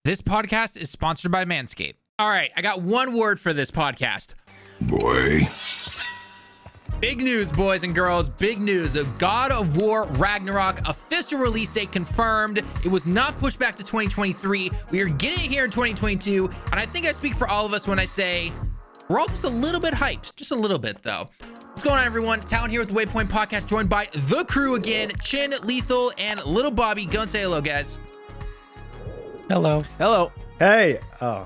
This podcast is sponsored by Manscaped. All right, I got one word for this podcast. Boy. Big news, boys and girls. Big news. God of War Ragnarok official release date confirmed. It was not pushed back to 2023. We are getting it here in 2022. And I think I speak for all of us when I say we're all just a little bit hyped. Just a little bit, though. What's going on, everyone? Tallen here with the Waypoint Podcast, joined by the crew again. Chin, Lethal, and LittleBobby. Go and say hello, guys. Hello. Hello. Hey. Oh.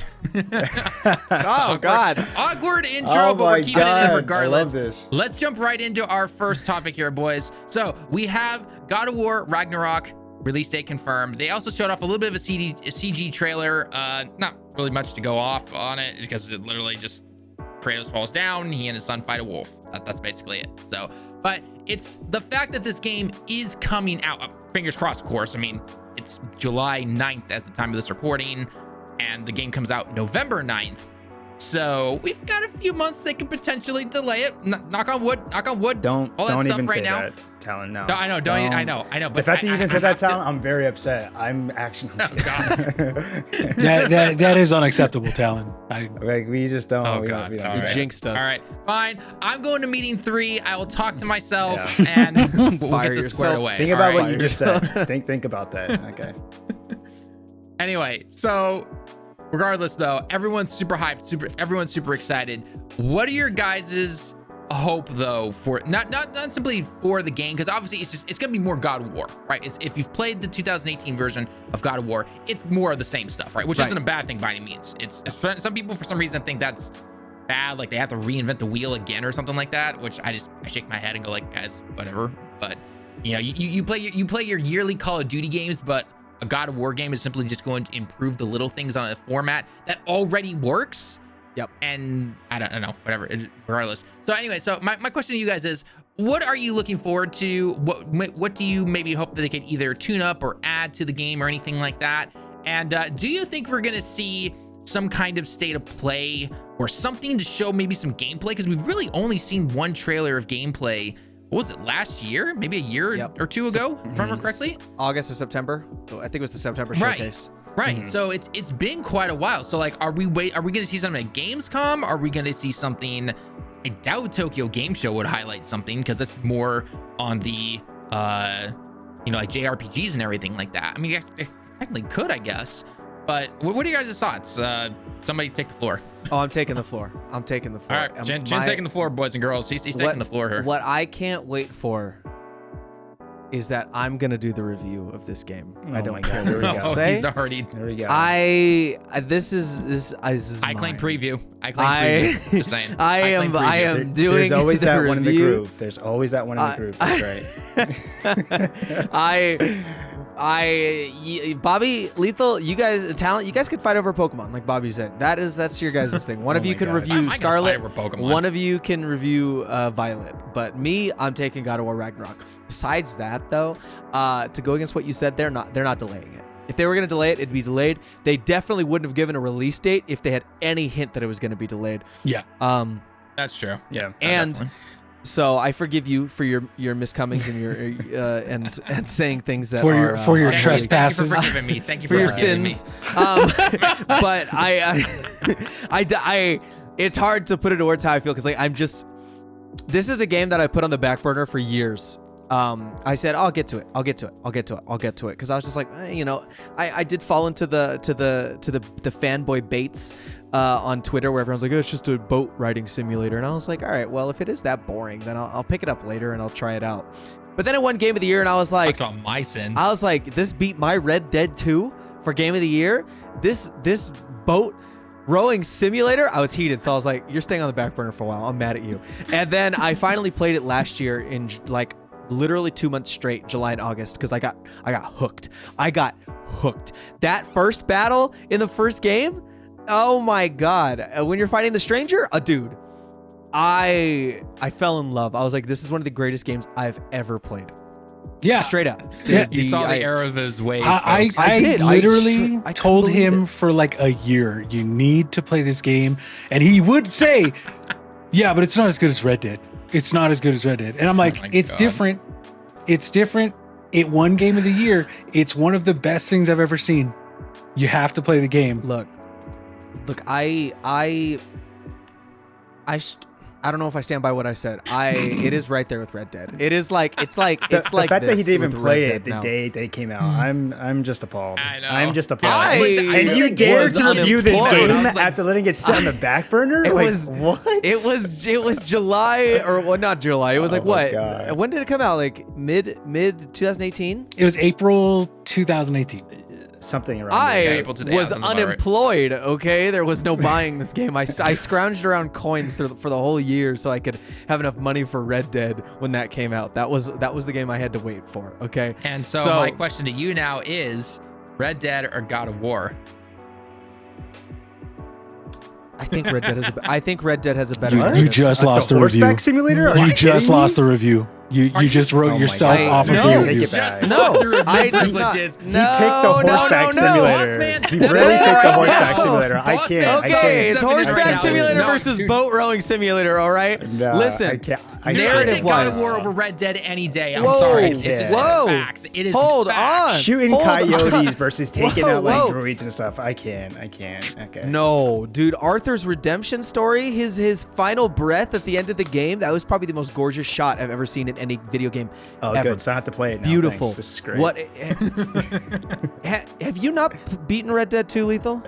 Oh, God. Awkward intro, but we're keeping it in regardless. I love this. Let's jump right into our first topic here, boys. So we have God of War Ragnarok release date confirmed. They also showed off a little bit of a CG trailer. Not really much to go off on it because it literally just Kratos falls down. He and his son fight a wolf. That's basically it. So, but it's the fact that this game is coming out. Fingers crossed, of course. I mean, it's July 9th as the time of this recording, and the game comes out November 9th. So we've got a few months they could potentially delay it. Knock on wood. Knock on wood. Don't even say now. that, Talon. No. I know. I know. But the fact that you even said that, Talon, I'm very upset. I'm actually. Oh, God. that is unacceptable, Talon. Like, we just don't. Oh, we God. don't. All right. Jinxed us. All right, fine. I'm going to meeting 3. I will talk to myself and we'll get this squared away. Think about All what you just said. think about that. Okay. Anyway, so regardless, though, everyone's super hyped. Everyone's super excited. What are your guys's hope, though, for not simply for the game, because obviously it's gonna be more God of War, right? If you've played the 2018 version of God of War, it's more of the same stuff, right? Which isn't a bad thing by any means. It's some people for some reason think that's bad, like they have to reinvent the wheel again or something like that, which I shake my head and go like, guys, whatever. But you know, you play your yearly Call of Duty games, but a God of War game is simply just going to improve the little things on a format that already works. Yep. And I don't know, whatever, regardless. So anyway, so my question to you guys is, what are you looking forward to? What do you maybe hope that they could either tune up or add to the game or anything like that? And do you think we're going to see some kind of state of play or something to show maybe some gameplay? Because we've really only seen one trailer of gameplay. What was it, last year? Maybe a year or two ago, if I remember correctly? August or September. I think it was the September showcase. Right. So it's been quite a while. So like, are we going to see something at Gamescom? Are we going to see something? I doubt Tokyo Game Show would highlight something because that's more on the, like JRPGs and everything like that. I mean, it technically could, I guess. But what are your guys' thoughts? Somebody take the floor. Oh, I'm taking the floor. All right, Chin's taking the floor, boys and girls. He's taking the floor here. What I can't wait for is that I'm gonna do the review of this game. Oh I don't my care God, what you say. He's already. There we go. This is I claim mine. preview. Just saying. I am doing. There's always the that review. one in the group. There's always that one in the group. That's right. Bobby, Lethal, you guys, Talent, you guys could fight over Pokemon, like Bobby said. That's your guys' thing. One of you can review Scarlet. One of you can review Violet. But me, I'm taking God of War Ragnarok. Besides that, though, to go against what you said, they're not delaying it. If they were going to delay it, it'd be delayed. They definitely wouldn't have given a release date if they had any hint that it was going to be delayed. Yeah. That's true. Yeah. And definitely. So I forgive you for your miscomings and your and saying things that for your trespasses. Thank you for forgiving me. Thank you for your forgiving me. sins. But I it's hard to put into words how I feel because like this is a game that I put on the back burner for years. I said I'll get to it because I was just like, I did fall into the fanboy baits on Twitter where everyone's like, oh, it's just a boat riding simulator, and I was like, all right, well, if it is that boring, then I'll pick it up later and I'll try it out. But then it won Game of the Year, and I was like, that's on my sins. I was like, this beat my Red Dead 2 for Game of the Year. This boat rowing simulator, I was heated, so I was like, you're staying on the back burner for a while. I'm mad at you. And then I finally played it last year in like literally 2 months straight, July and August, because I got hooked. That first battle in the first game, oh my God. When you're fighting the stranger, dude, I fell in love. I was like, this is one of the greatest games I've ever played. Yeah. Straight up. Yeah. You saw the error of his ways. I did. literally I told believe him it. for like a year, you need to play this game. And he would say, yeah, but it's not as good as Red Dead. It's not as good as Red Dead. And I'm like, it's God. different. It's different. It won Game of the Year. It's one of the best things I've ever seen. You have to play the game. Look, I don't know if I stand by what I said. It is right there with Red Dead. It is like it's like The like fact that he this didn't even with play Red it Dead the now. day they came out, I'm just appalled. I know. I'm just appalled. I and you really dare was to review this unemployed. game I was like- after letting it sit on the back burner? It Like, was what? It was July or well, not July. It was like Oh my what? God. When did it come out? Like mid 2018. It was April 2018. Something around I there. April to date, was that sounds about right. unemployed. Okay, there was no buying this game. I scrounged around coins for the whole year so I could have enough money for Red Dead when that came out. That was the game I had to wait for. Okay, And so my question to you now is Red Dead or God of War? I think Red Dead has a better. You just lost the review. Horseback Simulator? Are You you just kidding me? lost the review. You just wrote Oh my yourself God. off of No. the Take review. it back. No, I I did not. He picked the horseback simulator. Boss man, He step really in picked the right horseback now. simulator. I Boss can't. man, I Okay, can't. it's Step in right horseback now. simulator No, versus dude. boat rowing simulator. All right, No, listen. I can't. Narrative Take God of wise. War over Red Dead any day. I'm Whoa, sorry. It's just whoa. facts. It is Hold facts. on. Shooting Hold coyotes on. versus taking Whoa, out like whoa. droids and stuff. I can't. Okay. No, dude, Arthur's redemption story, his final breath at the end of the game, that was probably the most gorgeous shot I've ever seen in any video game Oh, ever. good. So I have to play it now. Beautiful. Thanks. This is great. What? Have you not beaten Red Dead 2, Lethal?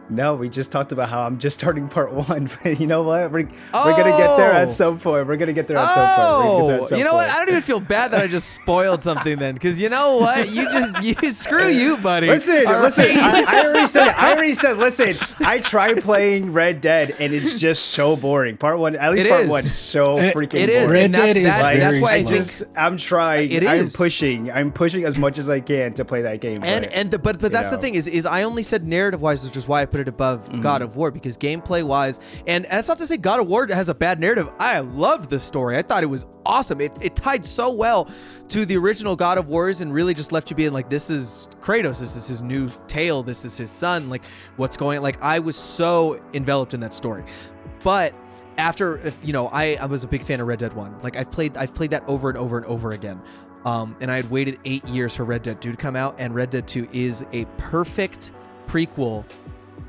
No, we just talked about how I'm just starting part 1. But you know what? We're gonna get there at some point. We're gonna get there at some point. We're gonna get there at some You know what? point. I don't even feel bad that I just spoiled something then, because you know what? You screw you, buddy. Listen. All right? I already said. Listen, I tried playing Red Dead and it's just so boring. Part 1, at least It part is. 1, is so It freaking is. boring. Red and that's, Dead is that's, very that's why I slow. think. I'm trying. It I'm is. pushing. I'm pushing as much as I can to play that game. But that's the know. thing is I only said narrative wise, which is why I put it above God of War, because gameplay wise, and that's not to say God of War has a bad narrative. I loved the story. I thought it was awesome. It tied so well to the original God of Wars and really just left you being like, this is Kratos, this is his new tale, this is his son, like what's going, like I was so enveloped in that story. But after, I was a big fan of Red Dead 1. Like I've played that over and over and over again. And I had waited 8 years for Red Dead 2 to come out, and Red Dead 2 is a perfect prequel,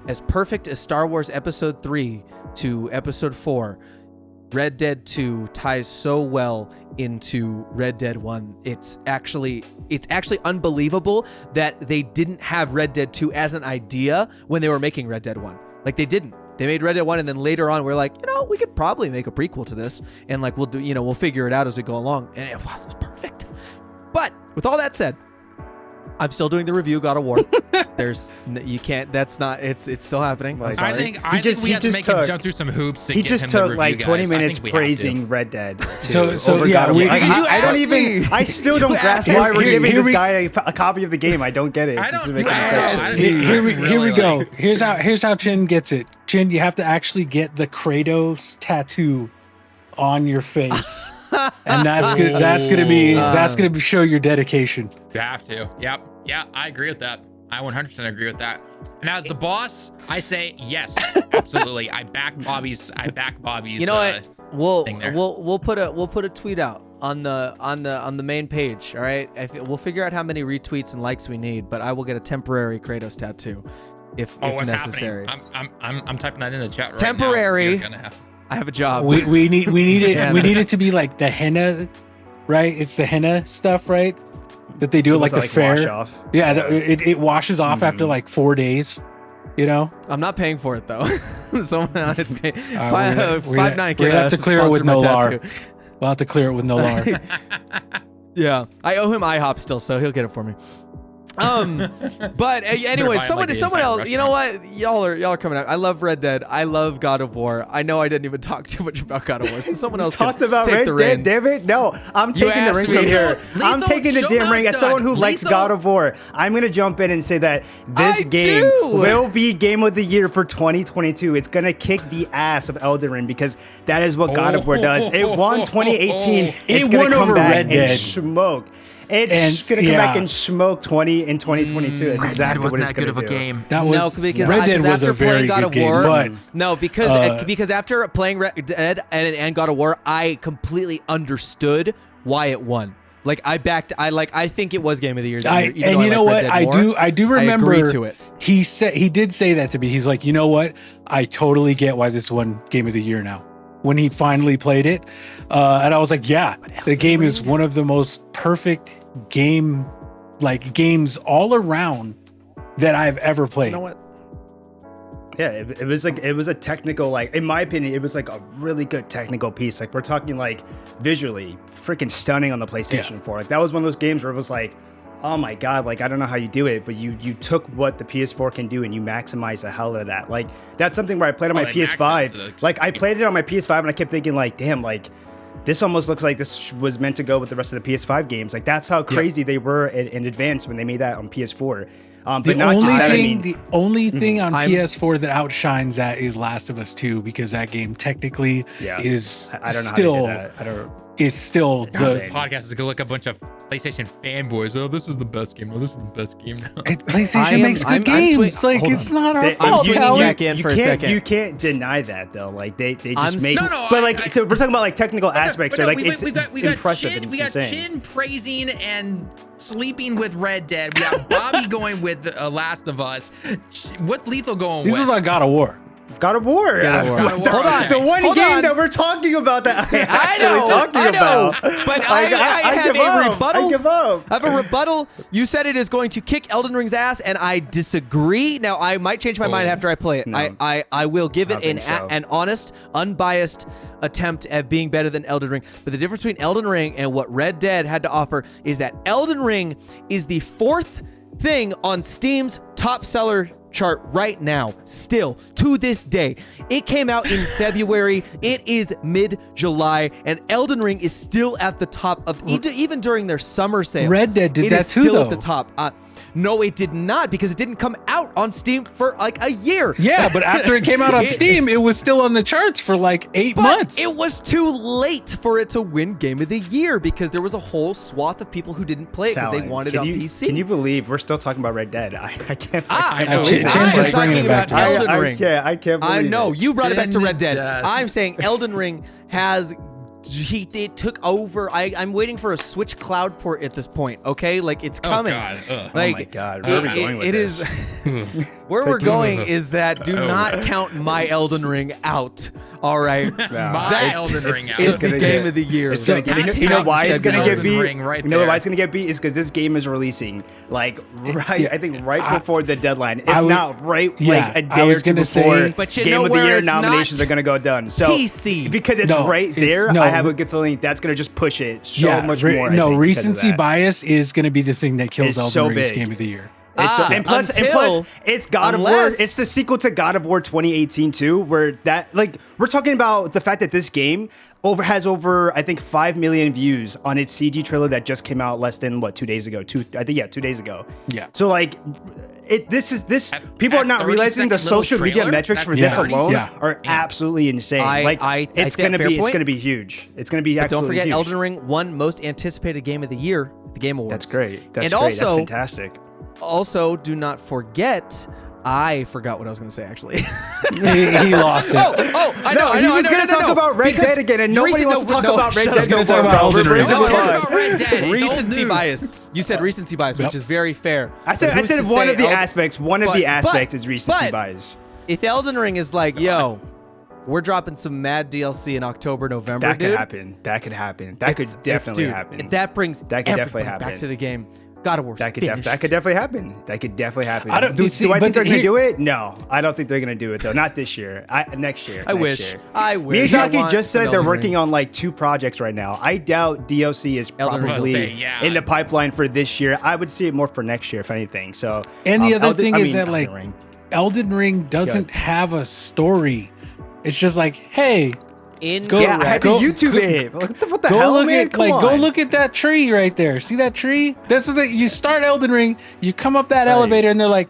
as perfect as Star Wars Episode 3 to Episode 4. Red Dead 2 ties so well into Red Dead 1. It's actually unbelievable that they didn't have Red Dead 2 as an idea when they were making Red Dead 1. Like they didn't. They made Red Dead 1 and then later on we're like, we could probably make a prequel to this and like we'll figure it out as we go along. And it was perfect. But with all that said, I'm still doing the review God of War. You can't. That's not. It's still happening. I'm sorry. I think just- we he have to just make him took- jump through some hoops to He get just him the took review, like 20 guys. I minutes think we have to. praising Red Dead 2 So, over yeah, God of War. we- Like, Because you I don't asked even. me. I still don't You grasp asked why we're me. giving Here this we- guy a copy of the game. I don't get it. I It doesn't don't- make any I sense. don't- Here we really go. like- Here's how Chin gets it. Chin, you have to actually get the Kratos tattoo on your face, and that's gonna show your dedication. You have to. Yep. Yeah, I agree with that. I 100% agree with that. And as the boss, I say yes, absolutely. I back Bobby's. You know what? thing there. We'll put a tweet out on the main page. All right. We'll figure out how many retweets and likes we need, but I will get a temporary Kratos tattoo if what's necessary. happening? I'm typing that in the chat right Temporary. now. You're gonna have- I have a job. We need it. Yeah. We need it to be like the henna, right? It's the henna stuff, right? That they do at like the Wash fair. off. Yeah, it washes off after like 4 days. I'm not paying for it though. So it's we're gonna 5-9. we're gonna have to clear it with no lar. We'll have to clear it with no lar. Yeah, I owe him IHOP still, so he'll get it for me. But anyway, buy him, like, the someone entire else. You know what? Y'all are coming out. I love Red Dead. I love God of War. I know I didn't even talk too much about God of War, so someone else Talked can about take Red the Dead, reins. damn it. No, I'm taking the asked ring me. from here. Lethal, I'm taking the show damn ring. notes As someone who done. likes Lethal. God of War, I'm going to jump in and say that this I game do. will be game of the year for 2022. It's going to kick the ass of Elden Ring because that is what God of War does. It won 2018. It's It going won to come over back Red and Dead. smoke. It's And- going to come yeah. back and smoke 20 in 2022. It's exactly what it's going to do. That No, was because Red Dead was after a very playing God good of game, War, but no, because after playing Red Dead and God of War, I completely understood why it won. Like I think it was game of the year. Even though you I know like what? Red Dead more, I do remember I agree to it. he did say that to me. He's like, you know what? I totally get why this won Game of the Year now. When he finally played it, and I was like, yeah, the game is one of the most perfect games all around that I've ever played. You know what? Yeah, it was a technical, like, in my opinion, it was like a really good technical piece. Like, we're talking like visually freaking stunning on the PlayStation 4. Like, that was one of those games where it was like, oh my god, like, I don't know how you do it, but you took what the PS4 can do and you maximize the hell out of that. Like, that's something where I played on my PS5. Like, I played it on my PS5 and I kept thinking like, damn, like, this almost looks like this was meant to go with the rest of the PS5 games. Like, that's how crazy they were in advance when they made that on PS4. But not just that, the only thing on PS4 that outshines that is Last of Us 2, because that game technically is I don't know still how to do that. I don't. is still This the podcast is gonna look a bunch of PlayStation fanboys. Oh, this is the best game. Oh, this is the best game. PlayStation makes good games. Like, it's not our fault. You can't deny that though. Like, they just make. But like, so we're talking about like technical aspects, or like it's impressive and it's insane. Chin praising and sleeping with Red Dead. We got Bobby going with Last of Us. What's Lethal going with? This is like God of War. God of War. Hold on. The one game that we're talking about that I'm actually talking about. But I have a rebuttal. I give up. I have a rebuttal. You said it is going to kick Elden Ring's ass, and I disagree. Now, I might change my mind after I play it. No. I will give it so. an honest, unbiased attempt at being better than Elden Ring. But the difference between Elden Ring and what Red Dead had to offer is that Elden Ring is the fourth thing on Steam's top seller chart right now, still to this day. It came out in February. It is mid-July, and Elden Ring is still at the top of even during their summer sale. Red Dead did that too, still though. At the top. No, it did not, because it didn't come out on Steam for like a year. Yeah, but after it came out on Steam, it was still on the charts for like 8 months. It was too late for it to win Game of the Year, because there was a whole swath of people who didn't play it because they wanted it on PC. Can you believe we're still talking about Red Dead? I can't. Chin's just bringing it back to Elden Ring. I can't believe I know it. you brought it back to Red Dead. Yes. I'm saying Elden Ring has. It took over. I'm waiting for a Switch Cloud port at this point. Okay, like, it's coming. God. Like, oh my god, where are we going with this? Where we're going is that do not count my Elden Ring out. All right, My Elden Ring out. It's the game of the year. It's gonna get, you know why it's gonna get beat? Right, you know why it's gonna get beat is because this game is releasing like I think right before the deadline, if not right like a day or two before. But you Game know of the where Year it's nominations not are gonna go done. So PC. because it's right there, I have a good feeling that's gonna just push it so much more. No, recency bias is going to be the thing that kills Elden Ring's Game of the Year. And plus, it's God of War. It's the sequel to God of War 2018 too, where that, like, we're talking about the fact that this game has over I think 5 million views on its CG trailer that just came out less than 2 days ago. 2 days ago. Yeah. So like, people are not realizing the social media metrics for this alone are absolutely insane. It's gonna be huge. It's gonna be absolutely huge. Don't forget, Elden Ring won most anticipated game of the year, the Game Awards. That's great. That's also, that's fantastic. Also, do not forget. I forgot what I was going to say, actually. he lost it. I know. He was going to talk about Red Dead again, and nobody wants to talk about Red Dead. I was going to talk about Red Dead. Recency bias. You said recency bias, which is very fair. I said one of the aspects. One of the aspects is recency bias. If Elden Ring is like, yo, we're dropping some mad DLC in October, November, that could happen. That could happen. That could definitely happen. That brings everybody back to the game. God of War. That could definitely happen. That could definitely happen. Do I think they're going to do it? No, I don't think they're going to do it though. Not this year. Next year. I wish. Miyazaki just said they're working on like 2 projects right now. I doubt DLC is probably in the pipeline for this year. I would see it more for next year, if anything. So. And the other thing is that like Elden Ring doesn't have a story. It's just like, hey. I had to YouTube it. What the hell, man? Go look at that tree right there. See that tree? That's the thing. You start Elden Ring, you come up that elevator, and they're like,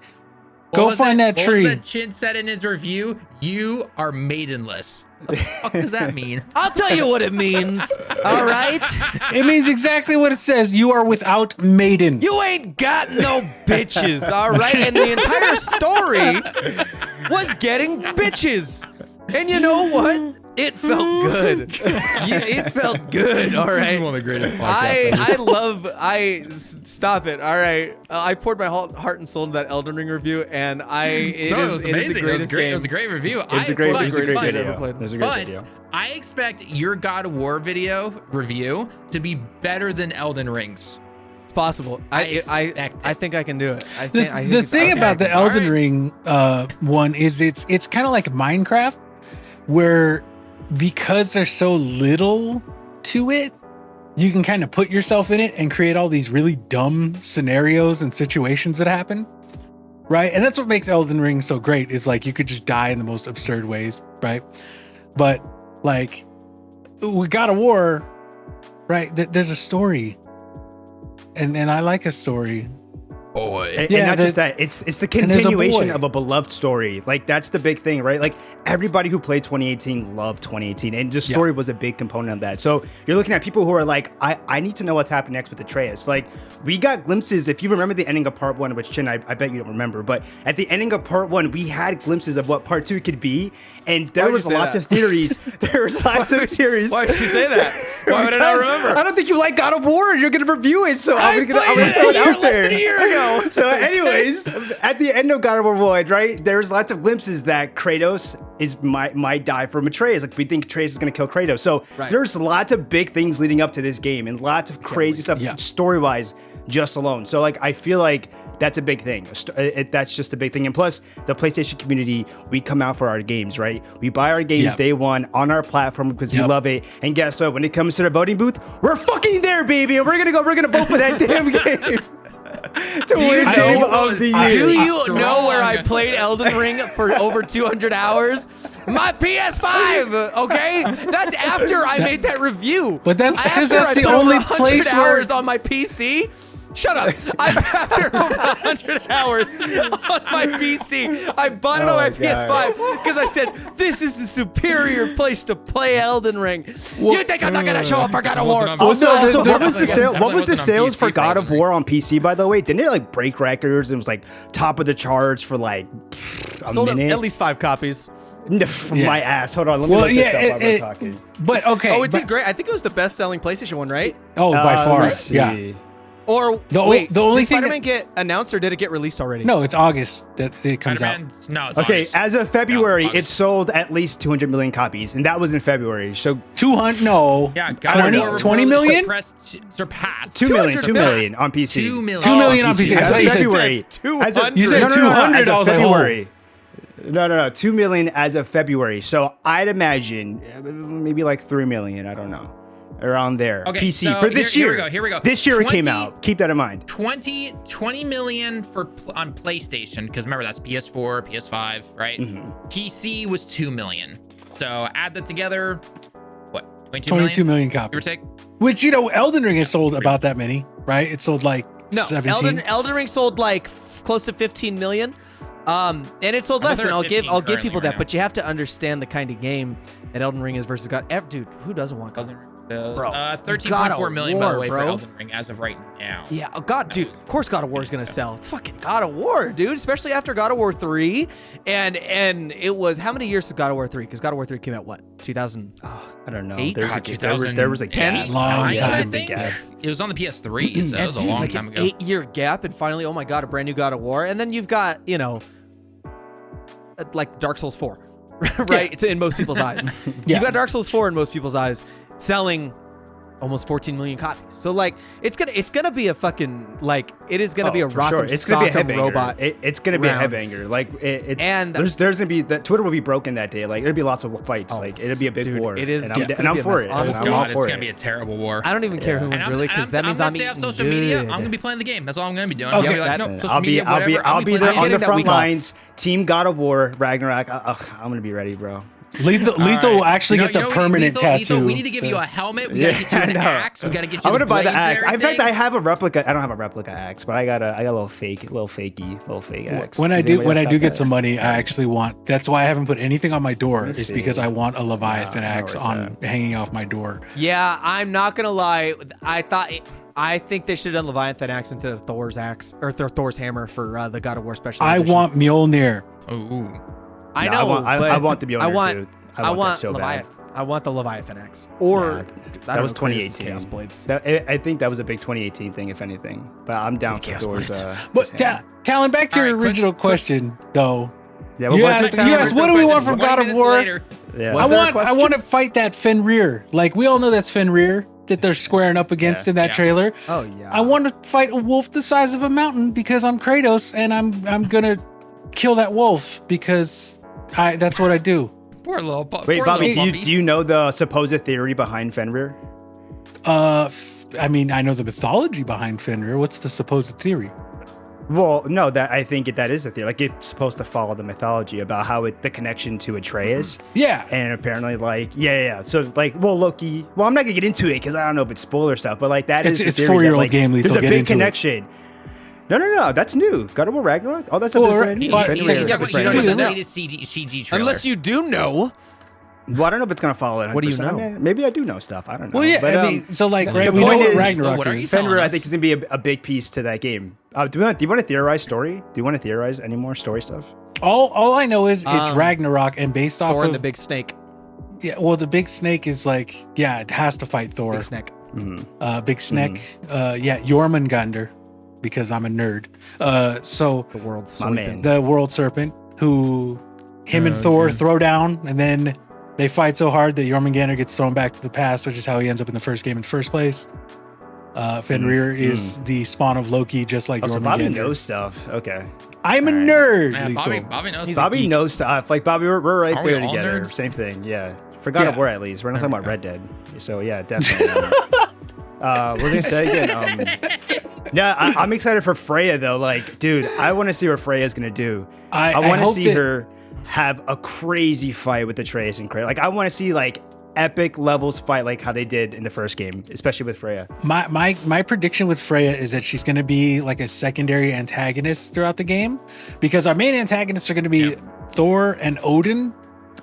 go find that tree. What was that Chin said in his review? You are maidenless. What the fuck does that mean? I'll tell you what it means. All right? It means exactly what it says. You are without maiden. You ain't got no bitches. All right? And the entire story was getting bitches. And you know what? It felt good. It felt good. All right. This is one of the greatest podcasts. Stop it. All right. I poured my heart and soul into that Elden Ring review, and it is the greatest game. It was a great review. It was a great video. Played. It was a great video. I expect your God of War review to be better than Elden Ring's. It's possible. I think I can do it. The thing about the Elden Ring one is it's kind of like Minecraft, where because there's so little to it, you can kind of put yourself in it and create all these really dumb scenarios and situations that happen, right? And that's what makes Elden Ring so great, is like you could just die in the most absurd ways, right? But like with God of War, right, there's a story, and I like a story. And not just that, it's the continuation of a beloved story. Like, that's the big thing, right? Like, everybody who played 2018 loved 2018, and just story was a big component of that. So you're looking at people who are like, I need to know what's happening next with Atreus. Like, we got glimpses. If you remember the ending of part 1, which Chin, I bet you don't remember, but at the ending of part 1, we had glimpses of what part 2 could be, and there was lots of theories. There was lots of theories. Why did she say that? Why would I not remember? I don't think you like God of War, and you're going to review it, so I'm going to throw it out there. Less than a year ago. So anyways, at the end of God of War Void, right, there's lots of glimpses that Kratos might die from Atreus. Like, we think Atreus is going to kill Kratos. So there's lots of big things leading up to this game, and lots of crazy stuff story-wise just alone. So like, I feel like that's a big thing. That's just a big thing. And plus, the PlayStation community, we come out for our games, right? We buy our games day one on our platform because we love it. And guess what? When it comes to the voting booth, we're fucking there, baby. And we're gonna vote for that damn game. Do you know where I played Elden Ring for over 200 hours? My PS5, okay? That's after I made that review. But that's because that's the only place where hours on my PC. Shut up. After over 100 hours on my PC, I bought it on my PS5 because I said, this is the superior place to play Elden Ring. You think I'm not going to show up for God of War? Also, what was the sales for God of War on PC, by the way? Didn't it like break records? It was like top of the charts for like a minute? At least 5 copies. My ass. Hold on. Let me look this up while we're talking. But okay. Oh, it did great. I think it was the best-selling PlayStation one, right? Oh, by far. Yeah. Or the only did thing Spider-Man get announced, or did it get released already? No, it's August that it comes out. No, it's okay, August. as of February, it sold at least 200 million copies, and that was in February. So 200? No. Yeah, 20 million? Surpassed 2 million on PC. 2 million. 2 million on PC. As of February. You said 200 as of February. No. 2 million as of February. So I'd imagine maybe like 3 million. I don't know. Around there. Okay, PC so for this year. Here we go. This year it came out. Keep that in mind. 20 million on PlayStation, because remember, that's PS4, PS5, right? PC was 2 million. So add that together, what? 22 million copies. Give or take. Which, you know, Elden Ring has sold about that many, right? It sold like 17. Elden Ring sold like close to 15 million. And it sold less, and I'll give people that, but you have to understand the kind of game that Elden Ring is versus God. Dude, who doesn't want God? 13.4 million by the way for Elden Ring as of right now. Yeah, dude, of course God of War is gonna sell. It's fucking God of War, dude. Especially after God of War 3, and it was how many years to God of War 3? Because God of War 3 came out what, 2000? I don't know. 8? There was a 10 long time. I think it was on the PS3, so it was a long time ago. 8-year gap, and finally, oh my God, a brand new God of War, and then you've got, you know, like Dark Souls 4, right? It's in most people's eyes. You've got Dark Souls 4 in most people's eyes, selling almost 14 million copies. So like, it's gonna be a fucking, like, it is gonna be a rock and sock robot. It's gonna be a headbanger. Like there's gonna be that Twitter will be broken that day. Like there'll be lots of fights. Like it'll be a big war. It is, and I'm for it. Honestly, it's gonna be a terrible war. I don't even care who wins really, because that means I'm eating social media. I'm gonna be playing the game. That's all I'm gonna be doing. Okay, I'll be there on the front lines. Team God of War Ragnarok. I'm gonna be ready, bro. Lethal will actually get the permanent tattoo. We need to give you a helmet. We gotta get you an axe. We gotta get you. I'm gonna buy the axe. In fact, I have a replica. I don't have a replica axe, but I got a little fake axe. When I do get some money, I actually want. That's why I haven't put anything on my door. Is because I want a Leviathan axe hanging off my door. Yeah, I'm not gonna lie. I think they should have done Leviathan axe instead of Thor's axe or Thor's hammer for the God of War special edition. I want Mjolnir. Ooh. I know. I want the Mjolnir too. I want that so Leviathan. bad. I want the Leviathan X. Or that was 2018. Chaos Blades. I think that was a big 2018 thing, if anything. But I'm down for Thor's. But Talon, back to All your right, quick- original question, though. Yeah, You what was asked, it, Talon? you asked, what do we want from 20 God of minutes War? later. Yeah. Was there a I question? want to fight that Fenrir. Like, we all know that's Fenrir that they're squaring up against in that trailer. Oh, yeah. I want to fight a wolf the size of a mountain because I'm Kratos and I'm gonna kill that wolf because that's what I do. Poor little Wait, poor Bobby, little do puppy. you know the supposed theory behind Fenrir? I mean, I know the mythology behind Fenrir. What's the supposed theory? Well, no, that I think that is a theory. Like, it's supposed to follow the mythology about how the connection to Atreus. Yeah. And apparently, like, yeah. So, like, well, Loki. Well, I'm not gonna get into it because I don't know if it's spoiler stuff, but like that It's is the 4-year-old like, game, Lethal. there's a Get big into it. connection. No, that's new. God of War Ragnarok. Oh, that's a Well, big right, brand new. but- He's Fenrir. talking He's about doing the it now. latest CG trailer. Unless you do know. Well, I don't know if it's gonna follow it. What do you 100%. know? I mean, maybe I do know stuff. I don't know. Well, yeah. But, I mean, so like, right, the we know point what is- Ragnarok what are you is. saying? Fenrir, I us. think, is gonna be a big piece to that game. Do you want to theorize story? Do you want to theorize any more story stuff? All I know is it's Ragnarok and based off Thor of and the big snake. yeah. Well, the big snake is like it has to fight Thor. Big snake. Big snake. Jormungandr, because I'm a nerd. So The world's My man. the world serpent who him and Thor throw down, and then they fight so hard that Jormungandr gets thrown back to the past, which is how he ends up in the first game in the first place. Fenrir is the spawn of Loki, just like So Bobby Jormungandr. knows stuff. Okay. I'm a nerd. Yeah, Lethal. Bobby knows. Bobby knows stuff. Like Bobby, we're right Aren't we there all together. nerds? Same thing. Yeah. For God of Yeah. War, at least. We're not talking about Red Dead. So yeah, definitely. What was I gonna say again? Yeah, I'm excited for Freya though. Like, dude, I want to see what Freya's gonna do. I want to hope see that- her have a crazy fight with Atreus and Kratos. Like, I want to see like epic levels fight like how they did in the first game, especially with Freya. My prediction with Freya is that she's going to be like a secondary antagonist throughout the game, because our main antagonists are going to be Thor and Odin.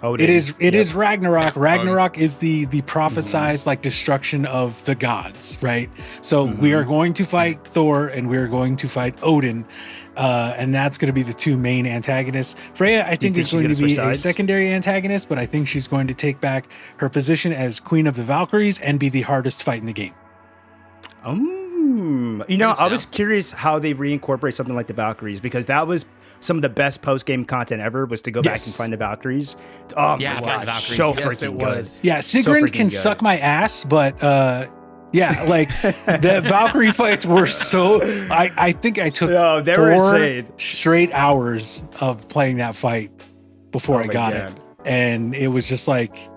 Odin. It is Ragnarok. Ragnarok is the prophesized like destruction of the gods, right? So we are going to fight Thor and we are going to fight Odin. And that's going to be the two main antagonists. Freya, I think, is she's going gonna to be switch a sides? secondary antagonist, but I think she's going to take back her position as Queen of the Valkyries and be the hardest fight in the game. You know, I was curious how they reincorporate something like the Valkyries, because that was some of the best post-game content ever, was to go back Yes. and find the Valkyries. Oh Yeah, my find god, the Valkyries. so Yes, freaking it good. was. Yeah, Sigrun freaking can good. suck my ass, but yeah, like the Valkyrie fights were so. I think I took No, they were 4 insane. straight hours of playing that fight before I my got God. it, and it was just like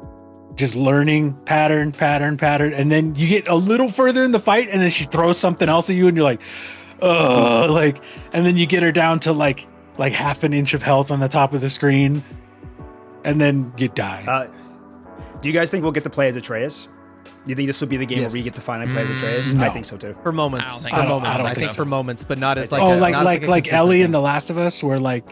learning pattern, and then you get a little further in the fight, and then she throws something else at you, and you're like, like, and then you get her down to like half an inch of health on the top of the screen, and then you die. Do you guys think we'll get to play as Atreus? You think this will be the game Yes. where we get to finally play as Atreus? No. I think so too. For moments. I don't think For so. moments. I don't I think think so. for moments, but not as like Oh, a, not as like consistent Ellie thing. in The Last of Us, where like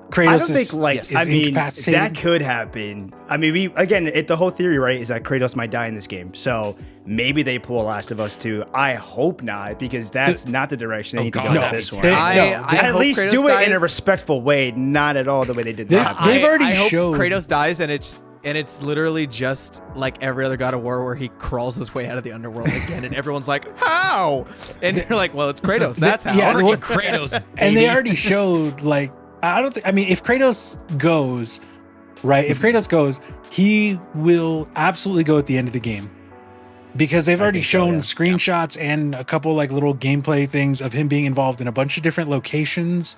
Kratos I don't think like is I mean incapacitated. that could happen. I mean, the whole theory, right, is that Kratos might die in this game. So maybe they pull Last of Us 2. I hope not, because that's not the direction they need to God, go with that'd this be one. terrible. I At hope least Kratos do it in a dies. respectful way, not at all the way they did They- that. they've already I hope showed- Kratos dies and it's literally just like every other God of War where he crawls his way out of the underworld again, and everyone's like, "How?" And you're like, "Well, it's Kratos. That's how." Yeah, Freaking Kratos, and they baby. already showed like I don't think. I mean, if Kratos goes, right? If Kratos goes, he will absolutely go at the end of the game, because they've already think so, shown yeah. screenshots and a couple like little gameplay things of him being involved in a bunch of different locations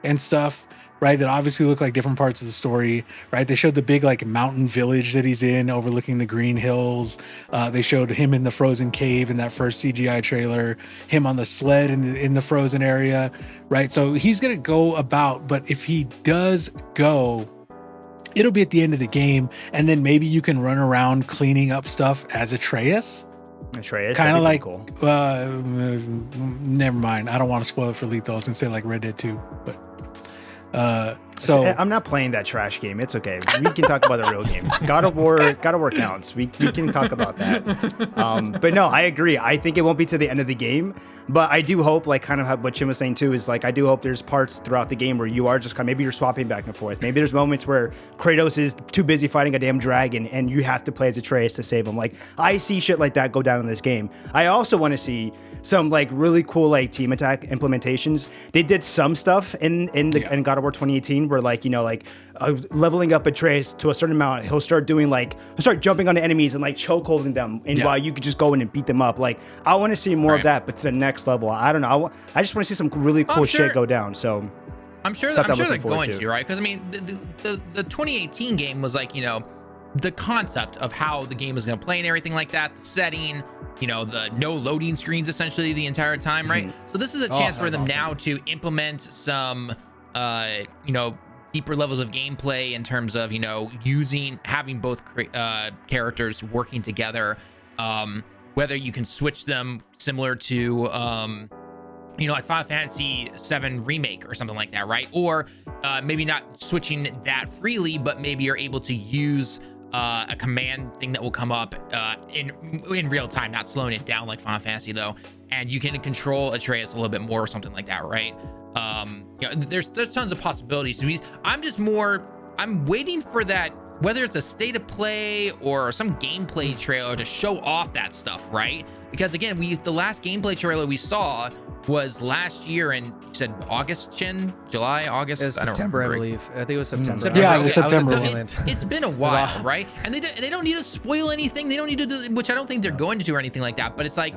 and stuff. Right, that obviously look like different parts of the story. Right, they showed the big like mountain village that he's in, overlooking the green hills. They showed him in the frozen cave in that first CGI trailer. Him on the sled in the frozen area. Right, so he's gonna go about. But if he does go, it'll be at the end of the game, and then maybe you can run around cleaning up stuff as Atreus. Atreus, Kind of that'd be like, cool. never mind. I don't want to spoil it for Lethal. I was gonna say like Red Dead 2, but. So I'm not playing that trash game. It's okay. We can talk about the real game. God of War counts. We can talk about that. But no, I agree. I think it won't be to the end of the game. But I do hope, like kind of how, what Chin was saying too, is like I do hope there's parts throughout the game where you are just kind of, maybe you're swapping back and forth. Maybe there's moments where Kratos is too busy fighting a damn dragon and you have to play as Atreus to save him. Like I see shit like that go down in this game. I also want to see some like really cool like team attack implementations. They did some stuff in God of War 2018 where like, you know, like leveling up Atreus to a certain amount, he'll start jumping on the enemies and like choke holding them, and while you could just go in and beat them up. Like I want to see more of that, but to the next level. I don't know. I just want to see some really cool shit go down. So I'm sure they're going to, right? Because I mean, the 2018 game was like, you know, the concept of how the game was going to play and everything like that, the setting, you know, the no loading screens essentially the entire time, right? So this is a chance for them now to implement some, you know, deeper levels of gameplay in terms of, you know, having both characters working together, whether you can switch them similar to, you know, like Final Fantasy VII Remake or something like that, right? Or maybe not switching that freely, but maybe you're able to use a command thing that will come up in real time, not slowing it down like Final Fantasy though, and you can control Atreus a little bit more or something like that, right? You know, there's tons of possibilities. So I'm waiting for that, whether it's a state of play or some gameplay trailer to show off that stuff, right? Because again, the last gameplay trailer we saw was last year in, you said August, July, August? It was September, I believe. I think it was September. Yeah, it was September. It's been a while, right? And they don't need to spoil anything. They don't need to do, which I don't think they're going to do or anything like that. But it's like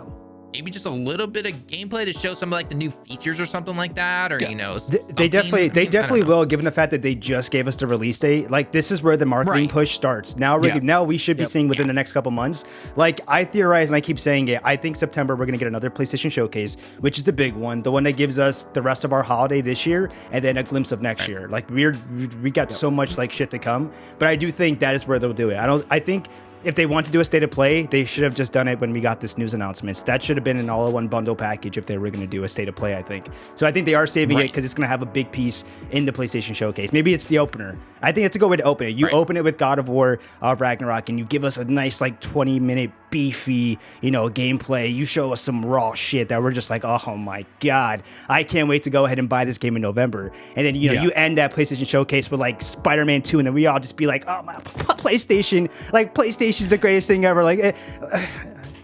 maybe just a little bit of gameplay to show some of like the new features or something like that, or you know, they definitely will, given the fact that they just gave us the release date. Like this is where the marketing push starts. Now we should be seeing within the next couple months. Like I theorize, and I keep saying it, I think September we're gonna get another PlayStation showcase, which is the big one, the one that gives us the rest of our holiday this year and then a glimpse of next year. Like we got so much like shit to come, but I do think that is where they'll do it. I think if they want to do a state of play, they should have just done it when we got this news announcements. That should have been an all-in-one bundle package if they were going to do a state of play, I think. So I think they are saving it because it's going to have a big piece in the PlayStation Showcase. Maybe it's the opener. I think it's a good way to open it. You open it with God of War Ragnarok, and you give us a nice like 20-minute beefy, you know, gameplay. You show us some raw shit that we're just like, oh my God, I can't wait to go ahead and buy this game in November. And then, you know, you end that PlayStation Showcase with like Spider-Man 2, and then we all just be like, oh my PlayStation, like PlayStation's the greatest thing ever. Like,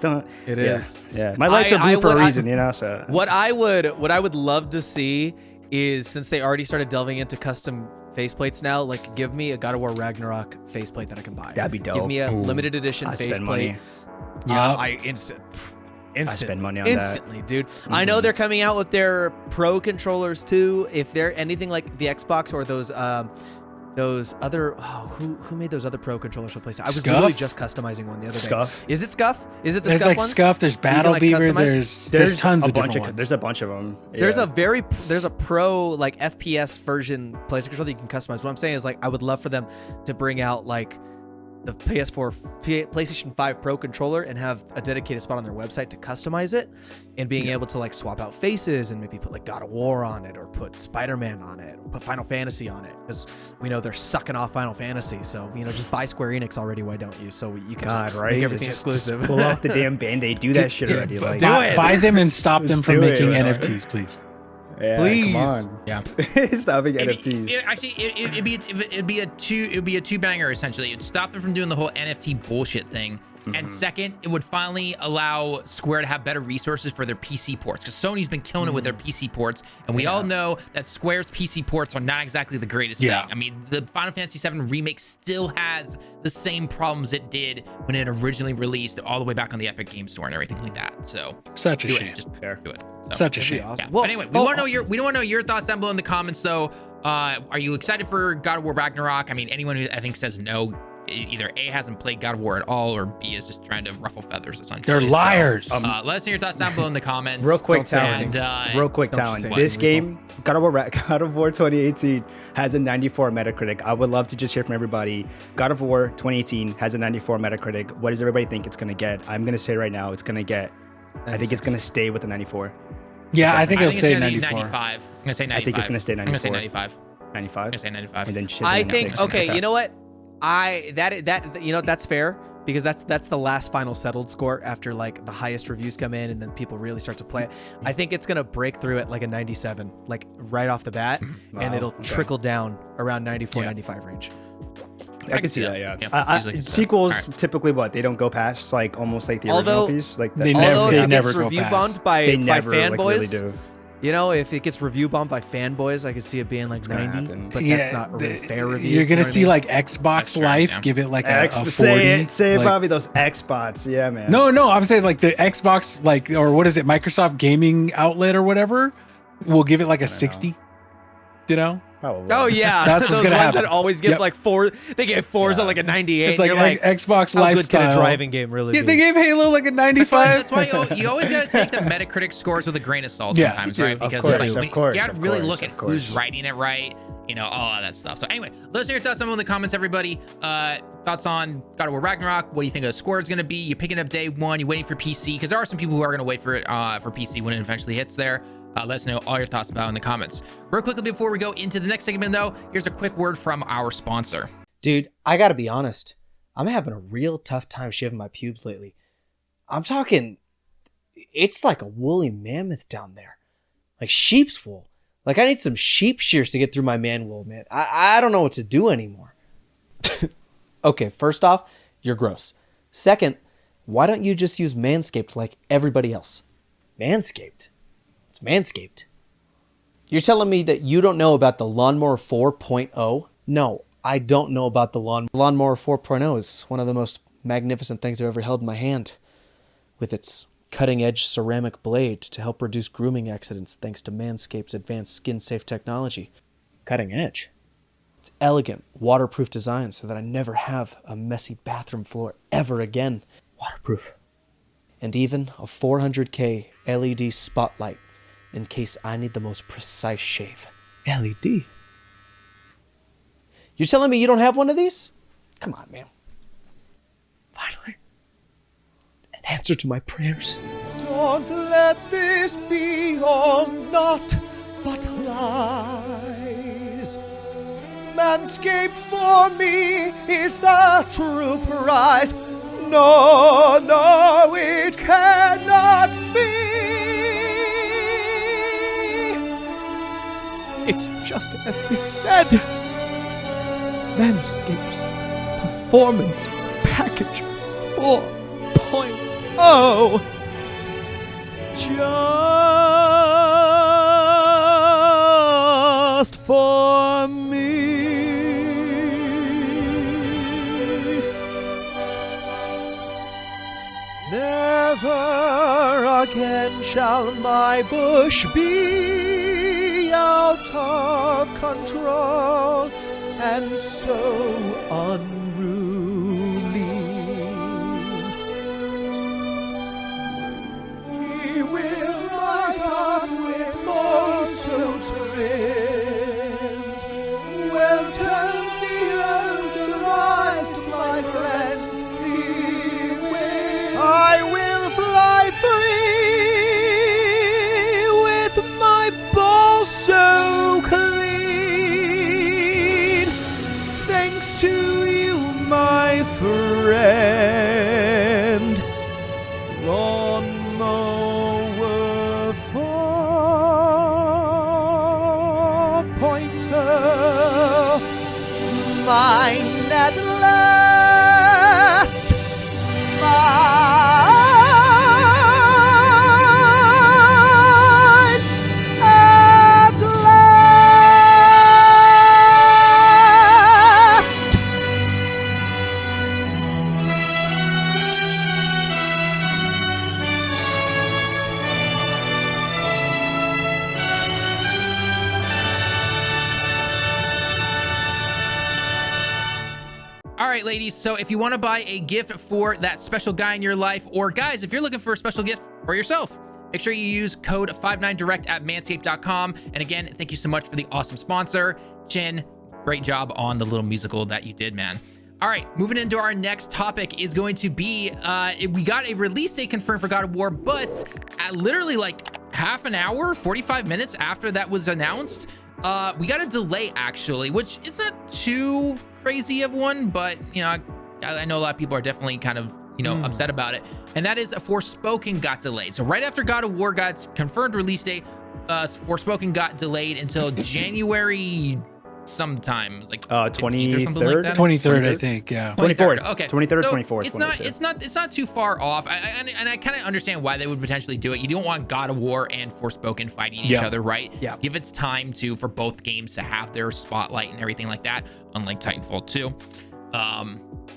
don't. It is. Yeah. My lights are blue for a reason, you know. So what I would love to see is, since they already started delving into custom faceplates now, like give me a God of War Ragnarok faceplate that I can buy. That'd be dope. Give me a limited edition faceplate. Yeah, I spend money on instantly, that. dude. I know they're coming out with their Pro controllers too. If they're anything like the Xbox or those other who made those other Pro controllers for PlayStation? I was literally just customizing one the other day. Is it Scuff? Is it the There's Scuff like ones? Scuff, there's Battle Beaver, there's tons of different ones. There's a bunch of them. Yeah. There's a Pro like FPS version PlayStation controller that you can customize. What I'm saying is, like, I would love for them to bring out like the PlayStation 5 Pro controller and have a dedicated spot on their website to customize it, and being able to like swap out faces and maybe put like God of War on it, or put Spider-Man on it, or put Final Fantasy on it, because we know they're sucking off Final Fantasy. So, you know, just buy Square Enix already. Why don't you? So you can make everything exclusive. Just pull off the damn Band-Aid. Do that shit already. Like, buy them and stop them from making NFTs, please. Yeah, please. Come on. Yeah. Stop making NFTs. It'd be a two banger essentially. It'd stop them from doing the whole NFT bullshit thing. And second, it would finally allow Square to have better resources for their PC ports, because Sony's been killing it with their PC ports, and we all know that Square's PC ports are not exactly the greatest thing. I mean, the Final Fantasy VII Remake still has the same problems it did when it originally released, all the way back on the Epic Game Store and everything like that. So such a shame. Just do it. So, such a shame. Awesome. Yeah. Well, anyway, we want to know your thoughts down below in the comments, though. Are you excited for God of War Ragnarok? I mean, anyone who I think says no, either A, hasn't played God of War at all, or B, is just trying to ruffle feathers, essentially. They're liars. So, let us know your thoughts down below in the comments. Real quick, Tallen. This game, God of War 2018, has a 94 Metacritic. I would love to just hear from everybody. God of War 2018 has a 94 Metacritic. What does everybody think it's going to get? I'm going to say right now, it's going to get, 96. I think it's going to stay with the 94. Yeah, I think it'll stay 95. 94. I'm going to say 95. I think it's going to stay 94. I'm going to say 95. 95. I say 95. And then Shizen I in think 60. okay. You know what? That's fair because that's the last final settled score after like the highest reviews come in and then people really start to play it. I think it's gonna break through at like a 97, like right off the bat, and it'll trickle down around 94, 95 range. I can see that. Yeah. Easily can see that. Sequels All right. typically they don't go past like almost like the Although- original piece. Like They Although never it go gets review past. bombed by they never like, fanboys, really do. you know, if it gets review bombed by fanboys, I could see it being like gonna 90, happen. but that's not a really fair review. You're you gonna know what I see mean? like Xbox That's fair, Life yeah. give it like a 40. Say it, like- Bobby. Those Xbots, yeah, man. No, I'm saying like the Xbox, like, or what is it, Microsoft Gaming Outlet or whatever, will give it like a 60. You know, Probably. Oh yeah, That's what's those gonna ones happen. that always give Yep. like 4. They gave 4s Yeah. at like a 98. it's like, and you're like, Xbox how good Lifestyle. can a driving game really Yeah, be? they gave Halo like a 95. That's why you always got to take the Metacritic scores with a grain of salt Yeah, sometimes, you do. right? Of Because course, it's like of you course, got to of really course, look at of course. who's writing it right, you know, all of that stuff. So anyway, let's hear your thoughts in the comments, everybody. Thoughts on God of War Ragnarok? What do you think the score is going to be? You picking up day one? You waiting for PC? Because there are some people who are going to wait for it for PC when it eventually hits there. Let us know all your thoughts about it in the comments. Real quickly before we go into the next segment, though, here's a quick word from our sponsor. Dude, I gotta be honest. I'm having a real tough time shaving my pubes lately. I'm talking, it's like a woolly mammoth down there. Like sheep's wool. Like I need some sheep shears to get through my man wool, man. I don't know what to do anymore. Okay, first off, you're gross. Second, why don't you just use Manscaped like everybody else? Manscaped? It's Manscaped. You're telling me that you don't know about the Lawnmower 4.0? No, I don't know about the Lawnmower 4.0 is one of the most magnificent things I've ever held in my hand. With its cutting-edge ceramic blade to help reduce grooming accidents thanks to Manscaped's advanced skin-safe technology. Cutting edge. It's elegant, waterproof design so that I never have a messy bathroom floor ever again. Waterproof. And even a 400K LED spotlight in case I need the most precise shave. LED? You're telling me you don't have one of these? Come on, man. Finally. An answer to my prayers. Don't let this be all naught but lies. Manscaped for me is the true prize. No, no, it cannot be. It's just as he said. Manscaped's Performance Package 4.0. Just for me. Never again shall my bush be out of control and so unruly. He will rise up with more suitorant. Well turns the earth to rise, my friends. He will. I will fly free with my balls so clean. Thanks to you, my friend. Lawnmower 4.0. Mine at last. Mine at last. All right, ladies. So if you want to buy a gift for that special guy in your life, or guys, if you're looking for a special gift for yourself, make sure you use code 59direct at manscaped.com. And again, thank you so much for the awesome sponsor. Chin, great job on the little musical that you did, man. All right, moving into our next topic is going to be, we got a release date confirmed for God of War, but at literally like half an hour, 45 minutes after that was announced, We got a delay actually, which is not too crazy of one, but you know, I know a lot of people are definitely kind of, you know, upset about it. And that is Forspoken got delayed. So right after God of War got confirmed release date, Forspoken got delayed until January sometime. It was like 23rd or something like that. 23rd, I think. Yeah. 24th. Okay. 23rd or So 24th. it's not too far off. And I kind of understand why they would potentially do it. You don't want God of War and Forspoken fighting each other, right? Yeah. Give it time for both games to have their spotlight and everything like that, unlike Titanfall 2.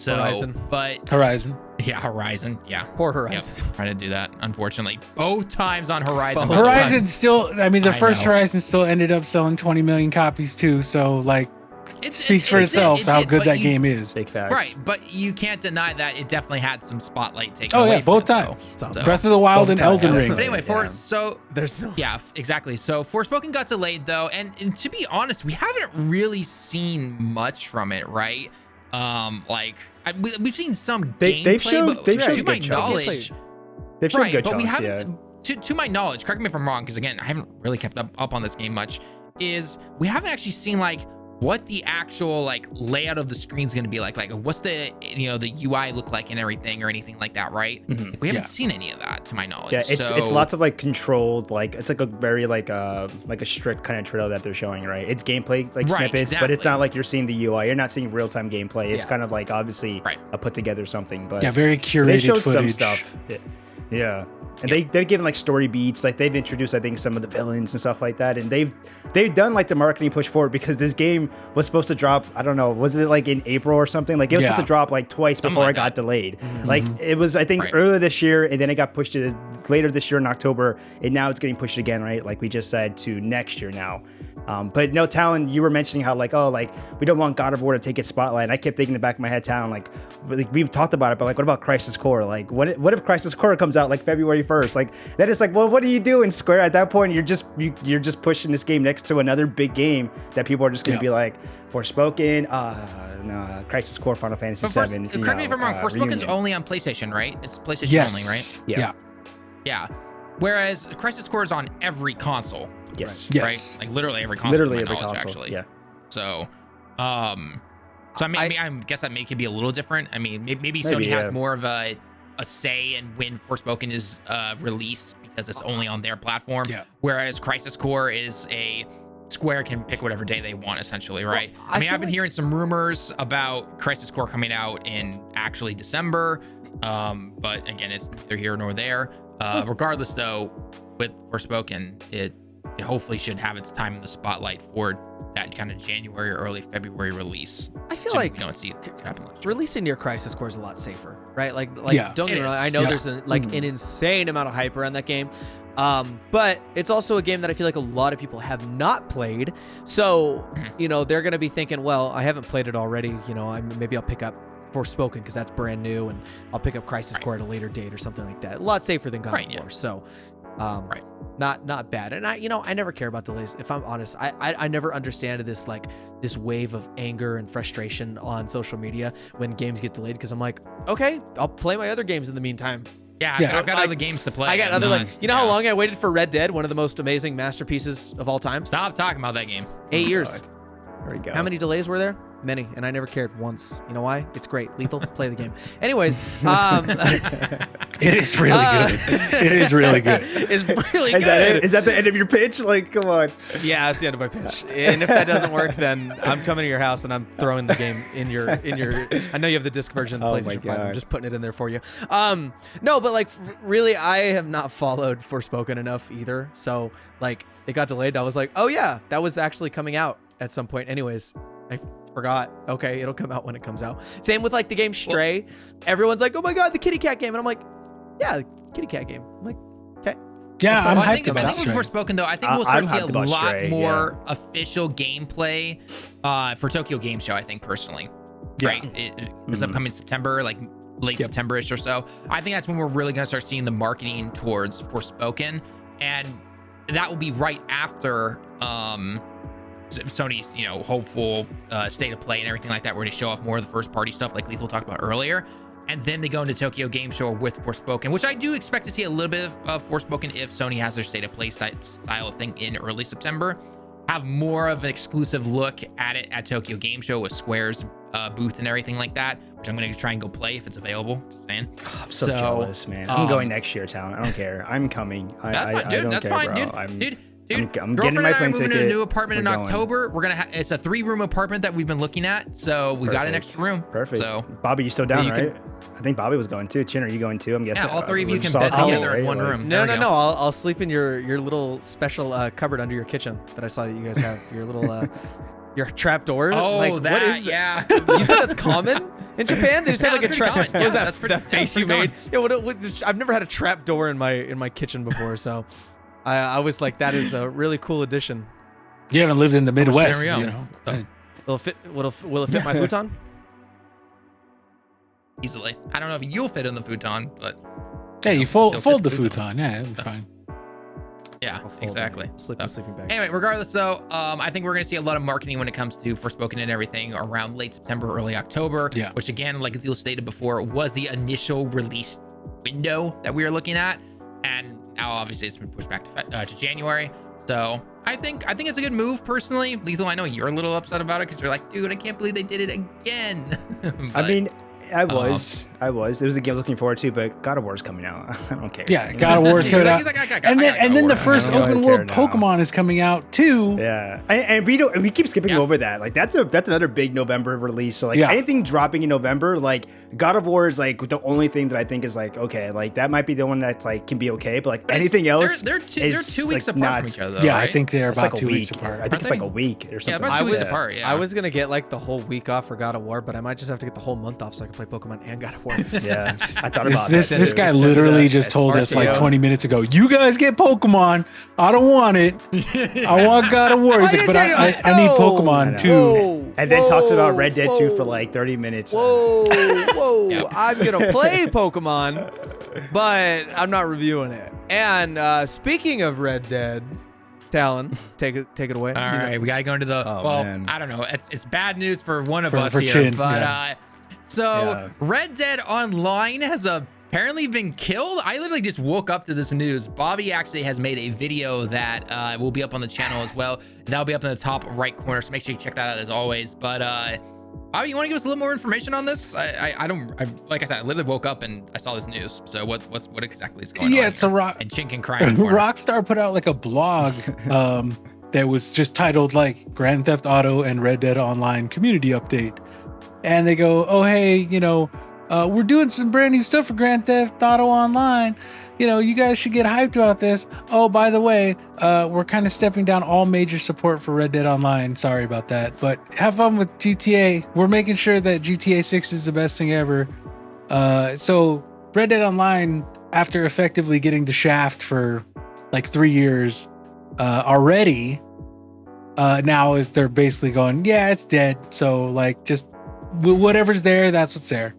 Horizon. But Horizon. yeah, Horizon. Yeah. Poor Horizon. Yep. Trying to do that, unfortunately. Both times on Horizon. Both Horizon times. still, I mean, the I first know. Horizon still ended up selling 20 million copies too. So like, It speaks for itself how good but that game is. Big facts. Right, but you can't deny that it definitely had some spotlight taken Oh away yeah, from both it, though. times. So- Breath of the Wild Both and times, Elden Ring. But anyway, Yeah. There's no. yeah, exactly. So Forspoken got delayed though, and to be honest, we haven't really seen much from it, right? We've seen some gameplay, They've shown- but they've to shown my good chunks. knowledge, They've shown right? good But chunks, we haven't, yeah. to my knowledge, correct me if I'm wrong, because again, I haven't really kept up on this game much. Is we haven't actually seen like what the actual like layout of the screen is going to be like what's the the UI look like and everything or anything like that, right? We haven't seen any of that to my knowledge. Yeah, it's lots of like controlled, like it's like a very like a strict kind of trailer that they're showing, right? It's gameplay like Right, snippets, but it's exactly. not like you're seeing the UI. You're not seeing real time gameplay. It's Yeah. kind of like obviously Right. a put together something, but Yeah, very they curated showed footage. some stuff. Yeah. And they've given like story beats, like they've introduced I think some of the villains and stuff like that, and they've done like the marketing push forward because this game was supposed to drop, I don't know, was it like in April or something? Like it was Yeah. supposed to drop like twice Something before like it got that. delayed. Like it was I think Right. earlier this year, and then it got pushed to later this year in October, and now it's getting pushed again, right? Like we just said, to next year now. But no, Talon, you were mentioning how like we don't want God of War to take its spotlight. And I kept thinking in the back of my head, Talon, like we've talked about it, but like what about Crisis Core? Like what if Crisis Core comes out like February 1st? Like that is like, well, what are you doing, Square? At that point, you're just pushing this game next to another big game that people are just gonna be like, Forspoken, no, Crisis Core, Final Fantasy But VII. correct me if I'm wrong. Forspoken's Reunion. only on PlayStation, right? It's PlayStation Yes. only, right? Yeah. Yeah. Whereas Crisis Core is on every console, Yes. Yes. right? Like literally every console. Literally to my every knowledge, console. actually. Yeah. So, I guess that may could be a little different. I mean, maybe Sony has yeah. more of a say in when Forspoken is released because it's only on their platform. Yeah. Whereas Crisis Core is Square can pick whatever day they want, essentially, right? I I mean, feel I've been like- hearing some rumors about Crisis Core coming out in actually December. But again, it's neither here nor there. Regardless, though, with Forspoken, it hopefully should have its time in the spotlight for that kind of January or early February release. I feel So like we don't see it could happen last year. releasing your Crisis Core is a lot safer, right? Like Yeah. don't get It me wrong. is. I know Yeah. there's an insane amount of hype around that game. But it's also a game that I feel like a lot of people have not played. So, they're going to be thinking, well, I haven't played it already. Maybe I'll pick up Forspoken because that's brand new, and I'll pick up Crisis Core at a later date or something like that. A lot safer than God Right, of yeah. War. So, Right. not bad. And I never care about delays. If I'm honest, I never understand this wave of anger and frustration on social media when games get delayed, because I'm like, okay, I'll play my other games in the meantime. Yeah, Yeah. I've got Like, other games to play. I got I'm other not- how yeah. long I waited for Red Dead, one of the most amazing masterpieces of all time? Stop talking about that game. 8 years. There we go. How many delays were there? Many, and I never cared once. You know why? It's great. Lethal, play the game. Anyways, It is really good. It is really good. it's really Is that good. it? Is that the end of your pitch? Like, come on. Yeah, that's the end of my pitch. And if that doesn't work, then I'm coming to your house and I'm throwing the game in your. I know you have the disc version of Oh my PlayStation 5. I'm God. just putting it in there for you. No, but like really, I have not followed Forspoken enough either. So like, it got delayed. I was like, oh yeah, that was actually coming out at some point. Anyways, I forgot. Okay, it'll come out when it comes out. Same with like the game Stray. Everyone's like, oh my god, the kitty cat game, and I'm like, yeah, the kitty cat game. I'm like, okay. Yeah, I'm Well, hyped I think about with Stray. Forspoken, though, I think we'll I'm start to see hyped a about lot Stray, more official gameplay for Tokyo Game Show, I think, personally. Yeah. Right? This upcoming September, like late September-ish or so. I think that's when we're really going to start seeing the marketing towards Forspoken. And that will be right after Sony's, hopeful state of play and everything like that, where they show off more of the first-party stuff like Lethal talked about earlier. And then they go into Tokyo Game Show with Forspoken, which I do expect to see a little bit of Forspoken if Sony has their state of play style thing in early September. have more of an exclusive look at it at Tokyo Game Show with Square's booth and everything like that, which I'm going to try and go play if it's available. Just saying. I'm so jealous, man. I'm going next year, Talon. I don't care. I'm coming. That's fine, dude. That's fine, dude. Dude, I'm girlfriend getting my and I are plane moving ticket. to a new apartment in We're going. October. We're gonna. It's a 3-room apartment that we've been looking at, so we got an Perfect. extra room. Perfect. So Bobby, you still down, you right? I think Bobby was going too. Chin, are you going too? I'm guessing. yeah, all three of you we're can just all bed cool, together in right? one Like- room. No, There no, we no. go. I'll sleep in your little special cupboard under your kitchen that I saw that you guys have. Your little your trap door. Oh, like, that what is? yeah. You said that's common in Japan. They just have Yeah, like a that's trap. pretty common. What was Yeah, that? that's pretty- that yeah, face that's you pretty made. Yeah. I've never had a trap door in my kitchen before, so I was like, that is a really cool addition. You haven't lived in the Midwest, there we you go. know. Will it fit? Will it fit my futon? Easily. I don't know if you'll fit in the futon, but Yeah, you You'll fold fit the the futon. Yeah, it'll be fine. yeah, I'll fold exactly. it. Sleep in a sleeping bag. Anyway, regardless though, I think we're gonna see a lot of marketing when it comes to Forspoken and everything around late September, early October. Yeah. Which again, like Azil stated before, was the initial release window that we were looking at, and now obviously it's been pushed back to January. So I think it's a good move personally. Lethal, I know you're a little upset about it because you're like, dude, I can't believe they did it again. I But, mean, I was. It was the game I was looking forward to, but God of War is coming out. I don't care. Yeah, God of War is coming out. he's like, I got And then God of the War. first I don't open really world care now. Pokemon is coming out too. Yeah, and we keep skipping Yeah. over that. Like that's another big November release. So like Yeah. anything dropping in November, like God of War is like the only thing that I think is like okay, like that might be the one that's like can be okay, but like But it's- anything else, they're 2 weeks like, apart not- from each other. Though, Yeah, I right? think they're It's about like a 2 weeks week. apart. I think it's like a week or something. about 2 like weeks that. apart. Yeah, I was gonna get like the whole week off for God of War, but I might just have to get the whole month off so I can play Pokemon and God of War. Yeah, I thought This about this that. guy Instead of literally the- just it's told us like RTO. 20 minutes ago, you guys get Pokemon. I don't want it. I want God of War. He's like, but I need I Pokemon know. too. And then talks about Red Dead 2 for like 30 minutes. Whoa. Yep. I'm gonna play Pokemon, but I'm not reviewing it. And speaking of Red Dead, Talon, take it away. All right, we gotta go into the. Oh, well, man. I don't know. It's bad news for one of For- us for here, Chin, but yeah. so Red Dead Online has apparently been killed. I literally just woke up to this news. Bobby actually has made a video that will be up on the channel as well. That'll be up in the top right corner, so make sure you check that out as always. But Bobby, you want to give us a little more information on this? I don't. Like I said, I literally woke up and I saw this news. So what exactly is going on? Yeah, it's a rock. And Chin can cry in the corner. Rockstar put out like a blog that was just titled like Grand Theft Auto and Red Dead Online community update. And they go, oh, hey, you know, we're doing some brand new stuff for Grand Theft Auto Online. You know, you guys should get hyped about this. Oh, by the way, we're kind of stepping down all major support for Red Dead Online. Sorry about that. But have fun with GTA. We're making sure that GTA 6 is the best thing ever. So Red Dead Online, after effectively getting the shaft for like 3 years already, now is they're basically going, yeah, it's dead. So like just whatever's there, that's what's there.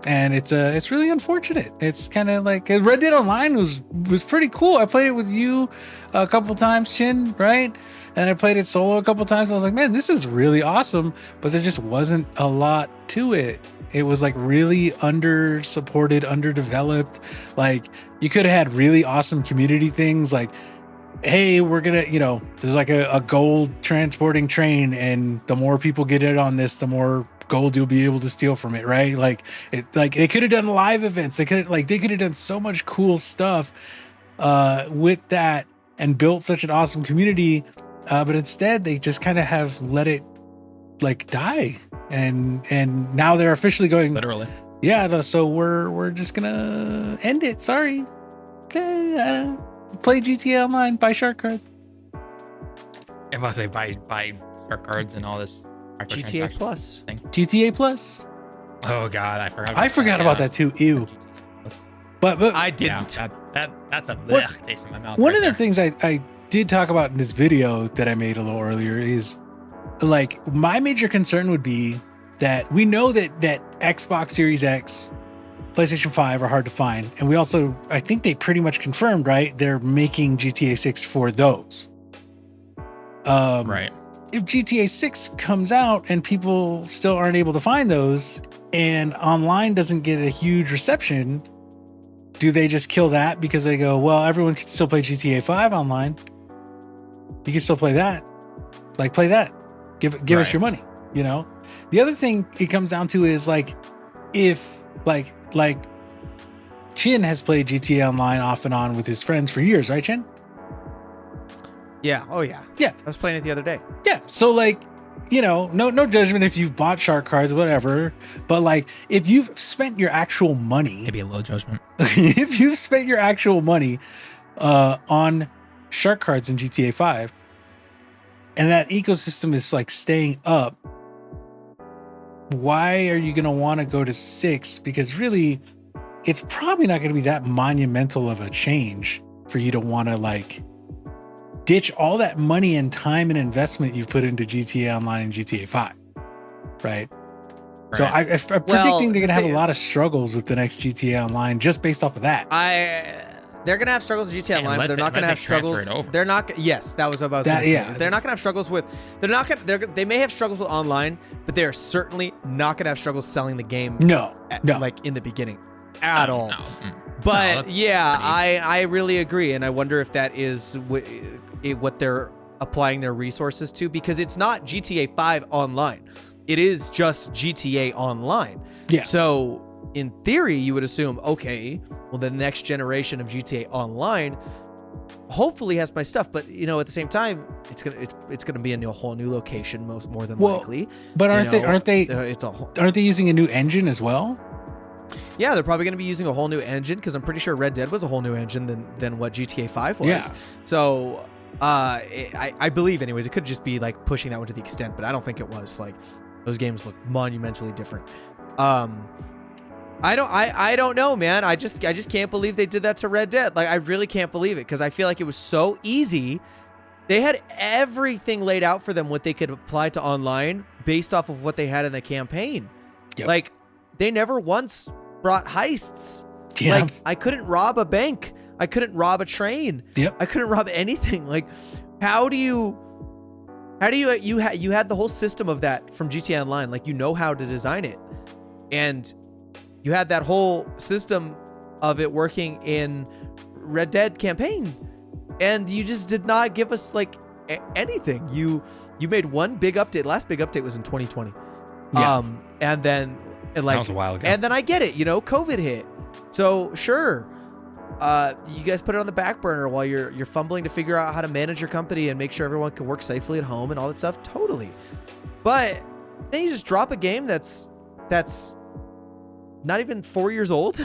And it's really unfortunate. It's kind of like Red Dead Online was pretty cool. I played it with you a couple times, Chin, right? And I played it solo a couple times. I was like, man, this is really awesome. But there just wasn't a lot to it. It was like really under-supported, underdeveloped. Like you could have had really awesome community things like, hey, we're gonna, you know, there's like a gold transporting train, and the more people get in on this, the more gold you'll be able to steal from it, right? Like they could have done live events. They could have done so much cool stuff with that and built such an awesome community. But instead they just kind of have let it like die. And now they're officially going, Literally. yeah, so we're just gonna end it. Sorry. Okay, play GTA Online, buy shark card. If I say buy shark cards and all this GTA microtransaction Plus. thing. GTA Plus. Oh god, I forgot. I forgot about that too. Ew. But I Yeah, didn't. that's a What- blech taste in my mouth. one right of the there. things I did talk about in this video that I made a little earlier is like my major concern would be that we know that Xbox Series X, PlayStation 5 are hard to find. And we also, I think they pretty much confirmed, right? They're making GTA 6 for those. Right. If GTA 6 comes out and people still aren't able to find those and online doesn't get a huge reception, do they just kill that because they go, well, everyone can still play GTA 5 online? You can still play that. Like, play that. Give us Right. your money. You know. The other thing it comes down to is like, if like Chin has played GTA Online off and on with his friends for years, right, Chin? Yeah. Oh yeah. Yeah. I was playing it the other day. Yeah. So like, you know, no judgment if you've bought shark cards, whatever. But like, if you've spent your actual money, Maybe a low judgment. if you've spent your actual money on shark cards in GTA 5, and that ecosystem is like staying up, why are you going to want to go to 6? Because really, it's probably not going to be that monumental of a change for you to want to like ditch all that money and time and investment you've put into GTA Online and GTA 5, right? So I'm predicting they're going to have a lot of struggles with the next GTA Online just based off of that. They're gonna have struggles with GTA Online, but they're not gonna have struggles. They're not. Yes, that was about to say. Yeah. They're not gonna have struggles with. They're not gonna. They may have struggles with online, but they are certainly not gonna have struggles selling the game. No. Like in the beginning, at all. No. But that's yeah, pretty- I really agree, and I wonder if that is what they're applying their resources to, because it's not GTA 5 online. It is just GTA Online. Yeah. So in theory, you would assume, okay, well, the next generation of GTA Online hopefully has my stuff, but you know, at the same time, it's gonna be in a whole new location, more than likely. But aren't they It's a whole. aren't they using a new engine as well? Yeah, they're probably going to be using a whole new engine, because I'm pretty sure Red Dead was a whole new engine than what GTA 5 was. Yeah. So I believe, anyways, it could just be like pushing that one to the extent, but I don't think it was. Like, those games look monumentally different. I don't know, man. I just can't believe they did that to Red Dead. Like, I really can't believe it, because I feel like it was so easy. They had everything laid out for them, what they could apply to online based off of what they had in the campaign. Yep. Like, they never once brought heists. Yeah. Like, I couldn't rob a bank. I couldn't rob a train. Yep. I couldn't rob anything. Like, you had the whole system of that from GTA Online. Like, you know how to design it. And you had that whole system of it working in Red Dead campaign. And you just did not give us like anything. You made one big update. Last big update was in 2020. Yeah. And then like, That was a while ago. And then I get it, you know, COVID hit. So sure, you guys put it on the back burner while you're fumbling to figure out how to manage your company and make sure everyone can work safely at home and all that stuff. Totally. But then you just drop a game that's not even 4 years old.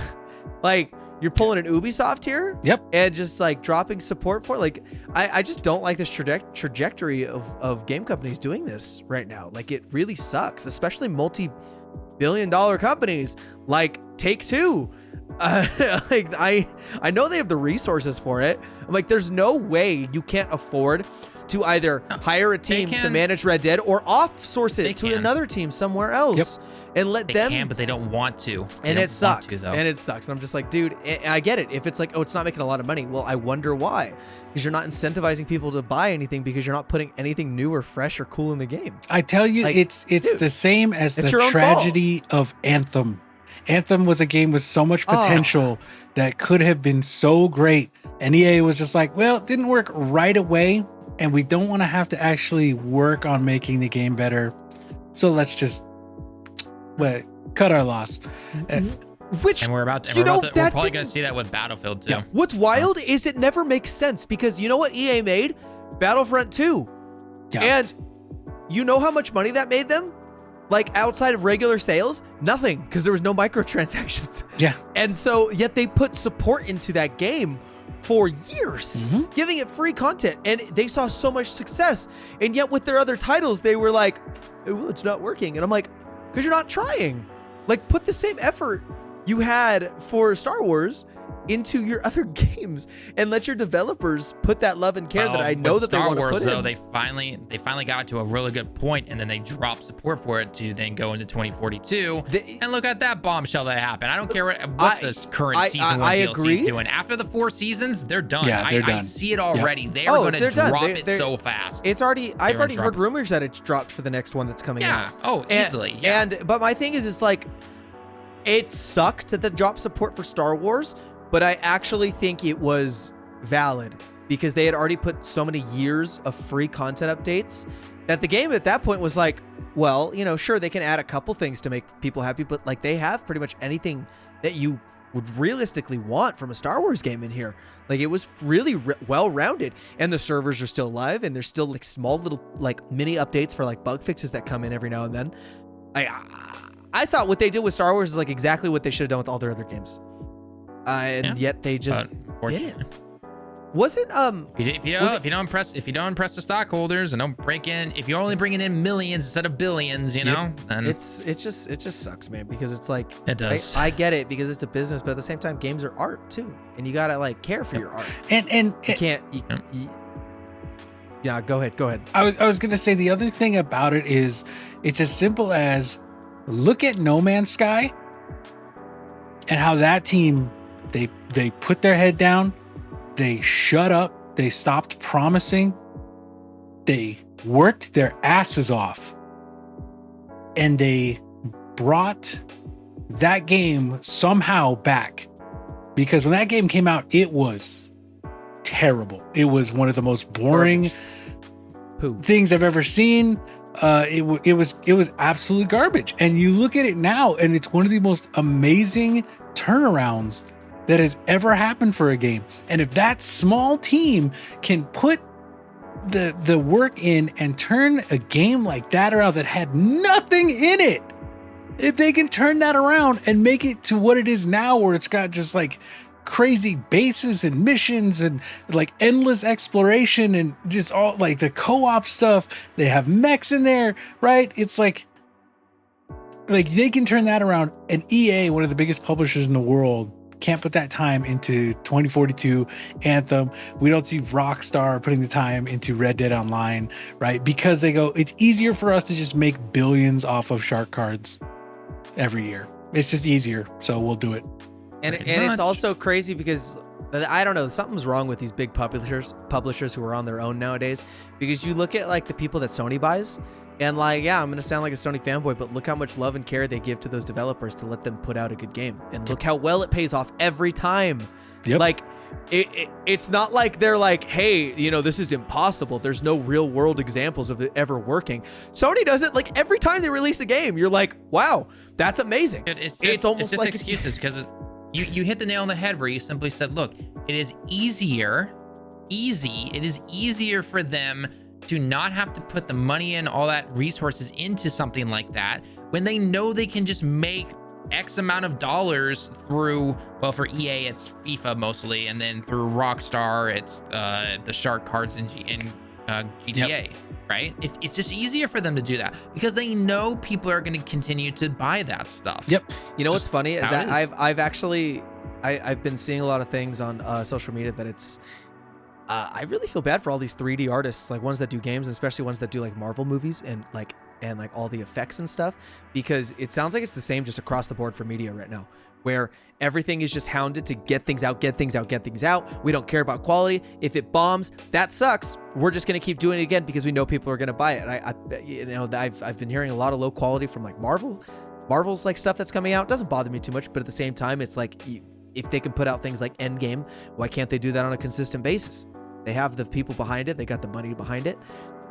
Like, you're pulling an Ubisoft here. Yep. And just like dropping support for it. Like, I just don't like this trajectory of game companies doing this right now. Like, it really sucks, especially multi-billion-dollar companies like Take-Two. Like, I know they have the resources for it. I'm like, there's no way you can't afford to either hire a team to manage Red Dead or off-source it to another team somewhere else. And let them. They can, but they don't want to. And it sucks. And I'm just like, dude, I get it. If it's like, oh, it's not making a lot of money. Well, I wonder why. Because you're not incentivizing people to buy anything, because you're not putting anything new or fresh or cool in the game. I tell you, Like, it's dude, the same as the your own tragedy of Anthem. Anthem was a game with so much potential that could have been so great. And EA was just like, well, it didn't work right away. And we don't want to have to actually work on making the game better. So let's just cut our loss. Which, And we're probably going to see that with Battlefield too. Yeah. what's wild is it never makes sense, because you know what EA made? Battlefront 2. Yeah. And you know how much money that made them? Like, outside of regular sales? Nothing, because there was no microtransactions. Yeah. And so, yet they put support into that game for years, giving it free content, and they saw so much success. And yet with their other titles, they were like, well, it's not working. And I'm like, because you're not trying. Like, put the same effort you had for Star Wars into your other games, and let your developers put that love and care that I know that they want to put though, in. they finally got to a really good point, and then they dropped support for it to then go into 2042. And look at that bombshell that happened. I don't care what this current season 1 DLC is doing. After the 4 seasons, they're done. Yeah, they're done. I see it already. They are going to drop it so fast. It's already. I've already heard rumors that it's dropped for the next one that's coming out. Oh, easily. But my thing is, it's like, it sucked that they dropped support for Star Wars, but I actually think it was valid because they had already put so many years of free content updates that the game at that point was like, well, you know, sure, they can add a couple things to make people happy, but like they have pretty much anything that you would realistically want from a Star Wars game in here. Like it was really well-rounded, and the servers are still alive, and there's still like small little like mini updates for like bug fixes that come in every now and then. I thought what they did with Star Wars is like exactly what they should have done with all their other games, and yet they just didn't. Was it if you don't impress the stockholders and don't break in, if you're only bringing in millions instead of billions, you know, then it just sucks, man, because it's like it does. I get it because it's a business, but at the same time, games are art too, and you gotta like care for your art. And you can't. Yeah, go ahead. I was gonna say the other thing about it is it's as simple as look at No Man's Sky and how that team they put their head down. They shut up. They stopped promising. They worked their asses off. And they brought that game somehow back. Because when that game came out, it was terrible. It was one of the most boring things I've ever seen. It was absolute garbage. And you look at it now, and it's one of the most amazing turnarounds that has ever happened for a game. And if that small team can put the work in and turn a game like that around that had nothing in it, if they can turn that around and make it to what it is now, where it's got just like crazy bases and missions and like endless exploration and just all like the co-op stuff, they have mechs in there, right? It's like they can turn that around, and EA, one of the biggest publishers in the world, can't put that time into 2042 Anthem. We don't see Rockstar putting the time into Red Dead Online, right? Because they go, it's easier for us to just make billions off of shark cards every year. It's just easier, so we'll do it. And it's also crazy because I don't know, something's wrong with these big publishers who are on their own nowadays. Because you look at like the people that Sony buys, and like, yeah, I'm going to sound like a Sony fanboy, but look how much love and care they give to those developers to let them put out a good game. And look how well it pays off every time. Yep. Like, it's not like they're like, hey, you know, this is impossible. There's no real world examples of it ever working. Sony does it like every time they release a game. You're like, wow, that's amazing. It's almost like excuses, because you hit the nail on the head where you simply said, look, it is easier for them to not have to put the money and all that resources into something like that when they know they can just make X amount of dollars through, well, for EA it's FIFA mostly, and then through Rockstar it's the shark cards in GTA. Right? It's just easier for them to do that because they know people are going to continue to buy that stuff. Yep. You know what's funny is that I've been seeing a lot of things on social media that it's I really feel bad for all these 3D artists, like ones that do games, and especially ones that do like Marvel movies and like all the effects and stuff, because it sounds like it's the same just across the board for media right now, where everything is just hounded to get things out. We don't care about quality. If it bombs, that sucks. We're just going to keep doing it again because we know people are going to buy it. I've been hearing a lot of low quality from like Marvel's like stuff that's coming out. It doesn't bother me too much, but at the same time, it's like, if they can put out things like Endgame, why can't they do that on a consistent basis? They have the people behind it. They got the money behind it,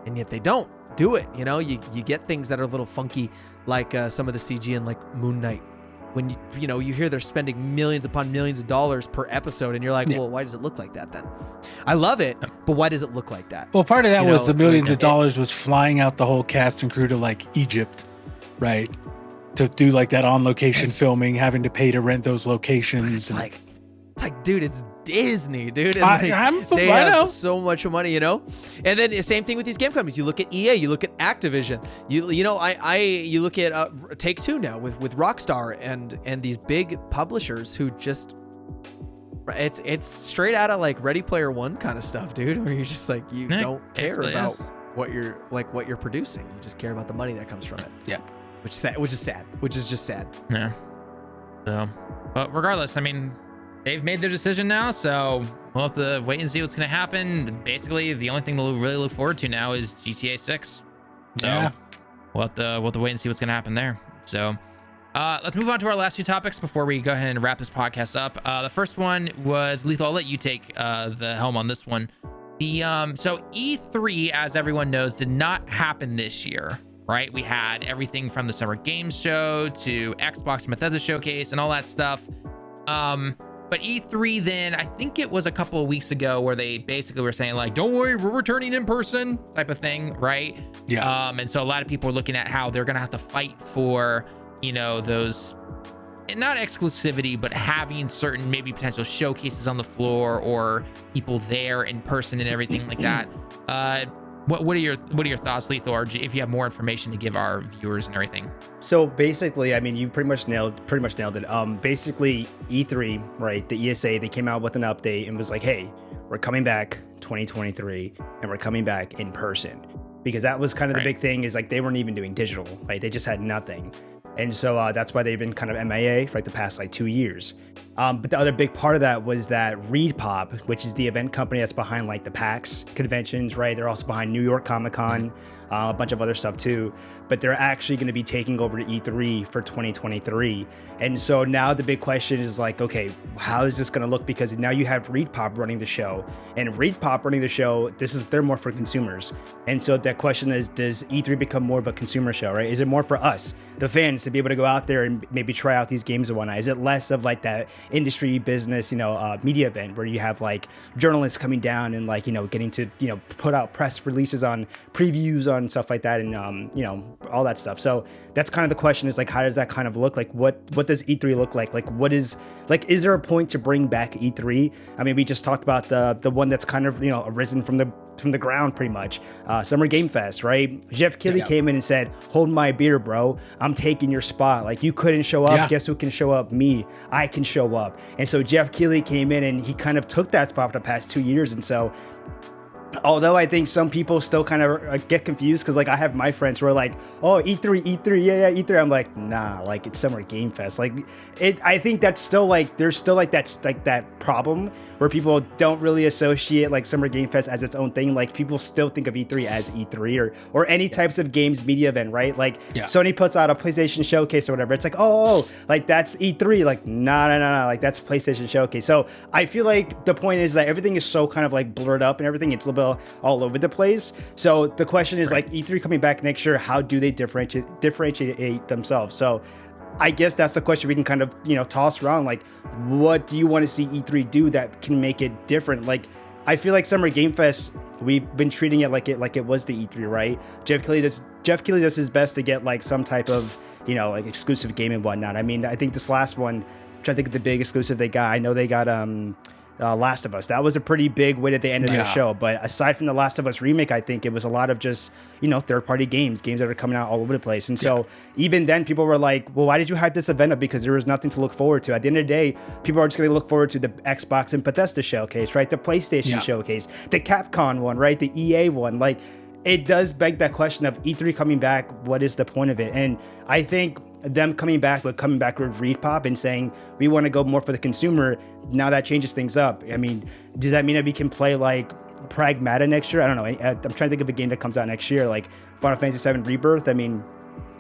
and yet they don't do it. You know, you get things that are a little funky, like some of the CG in like Moon Knight. When you hear they're spending millions upon millions of dollars per episode, and you're like, well, why does it look like that then? I love it, but why does it look like that? Well, part of that was the millions of dollars was flying out the whole cast and crew to like Egypt, right? To do like that on location filming, having to pay to rent those locations. It's like, dude, it's Disney, dude. And they have so much money, you know. And then the same thing with these game companies. You look at EA, you look at Activision. You look at Take-Two now with Rockstar and these big publishers who just it's straight out of like Ready Player One kind of stuff, dude. Where you're just like you don't care about what you're producing. You just care about the money that comes from it. Yeah, which is just sad. Yeah. So, but regardless, I mean, they've made their decision now, so we'll have to wait and see what's going to happen. Basically, the only thing to really look forward to now is GTA 6. So we'll have to wait and see what's going to happen there. So Let's move on to our last few topics before we go ahead and wrap this podcast up. The first one was Lethal. I'll let you take the helm on this one. So E3, as everyone knows, did not happen this year, right? We had everything from the Summer Games Show to Xbox and Bethesda Showcase and all that stuff. But E3 then, I think it was a couple of weeks ago where they basically were saying like, don't worry, we're returning in person type of thing, right? Yeah. And so a lot of people are looking at how they're going to have to fight for, you know, those, not exclusivity, but having certain maybe potential showcases on the floor or people there in person and everything like that. What are your thoughts, Lethal, or if you have more information to give our viewers and everything? So basically, I mean, you pretty much nailed it. Basically, E3, right? The ESA, they came out with an update and was like, hey, we're coming back 2023 and we're coming back in person, because that was kind of the big thing, is like they weren't even doing digital, like they just had nothing. And so that's why they've been kind of MIA for like the past like 2 years. But the other big part of that was that ReedPop, which is the event company that's behind like the PAX conventions, right? They're also behind New York Comic Con, a bunch of other stuff too. But they're actually going to be taking over to E3 for 2023. And so now the big question is like, okay, how is this going to look? Because now you have ReedPop running the show, and ReedPop running the show, they're more for consumers. And so that question is, does E3 become more of a consumer show, right? Is it more for us, the fans, to be able to go out there and maybe try out these games and whatnot? Is it less of like that industry business, media event where you have like journalists coming down and like, getting to, put out press releases on previews on stuff like that, and, all that stuff. So that's kind of the question, is like, how does that kind of look like? What does E3 look like? Like, is there a point to bring back E3? I mean, we just talked about the one that's kind of, arisen from the ground pretty much. Summer Game Fest, right? Jeff Keighley came in and said, hold my beer, bro. I'm taking your spot. Like, you couldn't show up. Yeah. Guess who can show up? Me. I can show up. And so Jeff Keighley came in and he kind of took that spot for the past 2 years. And so, although I think some people still kind of get confused, because like I have my friends who are like, oh, E3, yeah, E3. I'm like, nah, like it's Summer Game Fest. Like I think that's still like, there's still like that problem where people don't really associate like Summer Game Fest as its own thing. Like people still think of E3 as E3 or any types of games media event, right? Like Sony puts out a PlayStation Showcase or whatever. It's like, oh, like that's E3. Like, no, like that's PlayStation Showcase. So I feel like the point is that everything is so kind of like blurred up and everything. It's a little bit all over the place. So the question is like, E3 coming back next year, how do they differentiate themselves? So I guess that's the question we can kind of, toss around. Like, what do you want to see E3 do that can make it different? Like, I feel like Summer Game Fest, we've been treating it like it was the E3, right? Jeff Keighley does his best to get like some type of, like exclusive game and whatnot. I mean, I think this last one, which I think is the big exclusive they got, I know they got Last of Us. That was a pretty big win at the end of their show. But aside from the Last of Us remake, I think it was a lot of just, third-party games that are coming out all over the place. And so even then, people were like, well, why did you hype this event up? Because there was nothing to look forward to. At the end of the day, people are just going to look forward to the Xbox and Bethesda showcase, right? The PlayStation showcase, the Capcom one, right? The EA one. Like, it does beg that question of E3 coming back. What is the point of it? And I think them coming back with ReedPop and saying we want to go more for the consumer, now that changes things up. I mean, does that mean that we can play like Pragmata next year? I don't know. I'm trying to think of a game that comes out next year, like Final Fantasy VII Rebirth. I mean,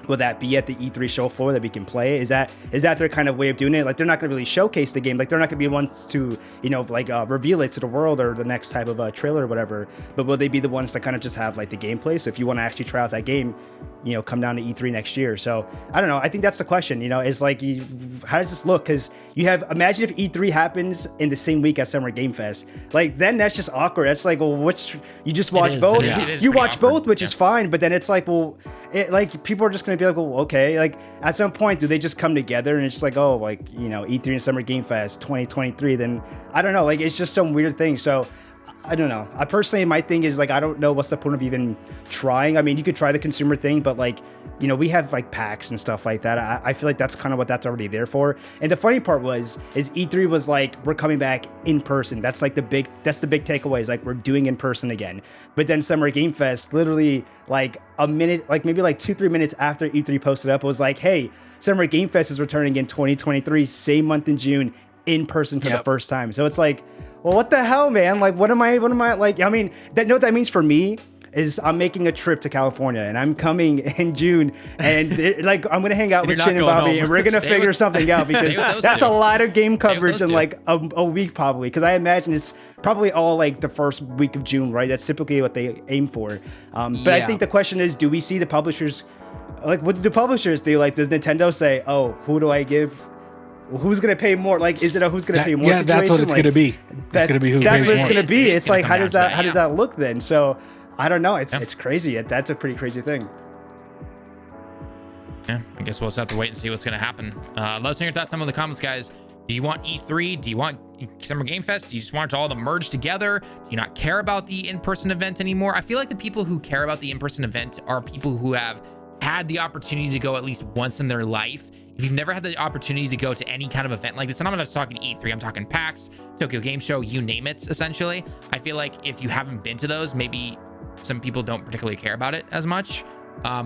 will that be at the E3 show floor that we can play? Is that their kind of way of doing it? Like, they're not going to really showcase the game. Like, they're not going to be ones to, reveal it to the world or the next type of trailer or whatever. But will they be the ones to kind of just have like the gameplay? So if you want to actually try out that game, come down to E3 next year. So I don't know. I think that's the question, is like, how does this look? Because imagine if E3 happens in the same week as Summer Game Fest. Like, then that's just awkward. That's like, well, you just watch both. You watch both, which is fine. But then it's like, well, people are just going to be like, well, okay. Like, at some point, do they just come together and it's just like, oh, like, E3 and Summer Game Fest 2023? Then I don't know. Like, it's just some weird thing. So I don't know. I personally, my thing is like, I don't know what's the point of even trying. I mean, you could try the consumer thing, but like, we have like PAX and stuff like that. I feel like that's kind of what that's already there for. And the funny part is E3 was like, we're coming back in person. That's like the big takeaway, is like, we're doing in person again. But then Summer Game Fest, literally like a minute, like maybe like 2-3 minutes after E3 posted up, was like, hey, Summer Game Fest is returning in 2023, same month in June, in person for the first time. So it's like, well, what the hell, man? Like, what am I like? I mean, what that means for me is I'm making a trip to California, and I'm coming in June, and like I'm gonna hang out with you're Chin not and going Bobby, home. and we're gonna Stay figure with- something out because stay with those that's two. a lot of game coverage those in two. like a week probably. Because I imagine it's probably all like the first week of June, right? That's typically what they aim for. But I Yeah. think the question is, do we see the publishers? Like, what do the publishers do? Like, does Nintendo say, "Oh, who do I give? Who's gonna pay more?" Like, is it a who's gonna pay more? Yeah, that's what situation? it's Like, gonna be. That's gonna be who That's pays what it's more. gonna be. It is It's gonna like, come how down does to that? that, How does yeah. that look then? So, I don't know. It's Yeah. it's crazy. That's a pretty crazy thing. Yeah, I guess we'll just have to wait and see what's going to happen. Let us know your thoughts down in the comments, guys. Do you want E3? Do you want Summer Game Fest? Do you just want it all to merge together? Do you not care about the in-person event anymore? I feel like the people who care about the in-person event are people who have had the opportunity to go at least once in their life. If you've never had the opportunity to go to any kind of event like this, and I'm not just talking E3, I'm talking PAX, Tokyo Game Show, you name it, essentially. I feel like if you haven't been to those, maybe some people don't particularly care about it as much.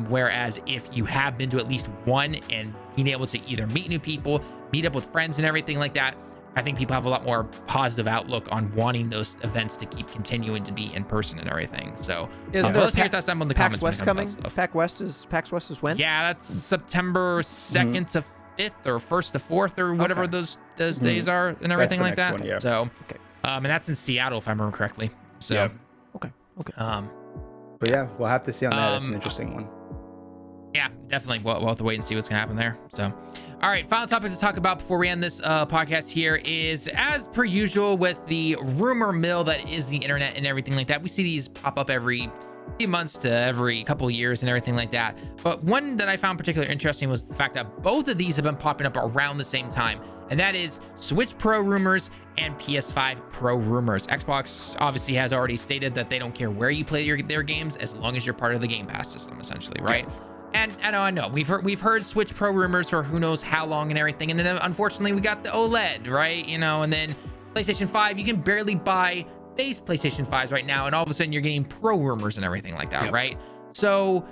Whereas if you have been to at least one and being able to either meet new people, meet up with friends and everything like that, I think people have a lot more positive outlook on wanting those events to keep continuing to be in person and everything. So Isn't there let's a hear your thoughts down in the PAX comments. when it West comes to coming? that stuff. PAX West is when? Yeah, that's September 2nd to 5th or 1st to 4th or whatever Okay. those days are and everything the like next that. one, yeah. So, Okay. and that's in Seattle if I remember correctly. So, Yeah. Okay. But yeah, we'll have to see on that. It's an Um, interesting one. yeah, definitely. We'll have to wait and see what's going to happen there. So, all right, final topic to talk about before we end this podcast here is, as per usual with the rumor mill that is the internet and everything like that, we see these pop up every few months to every couple of years and everything like that. But one that I found particularly interesting was the fact that both of these have been popping up around the same time, and that is Switch Pro rumors and PS5 Pro rumors. Xbox obviously has already stated that they don't care where you play their games as long as you're part of the Game Pass system, essentially, right? And I know we've heard Switch Pro rumors for who knows how long and everything, and then unfortunately we got the OLED, right? You know, and then PlayStation 5, you can barely buy base PlayStation 5s right now, and all of a sudden you're getting Pro rumors and everything like that, right? So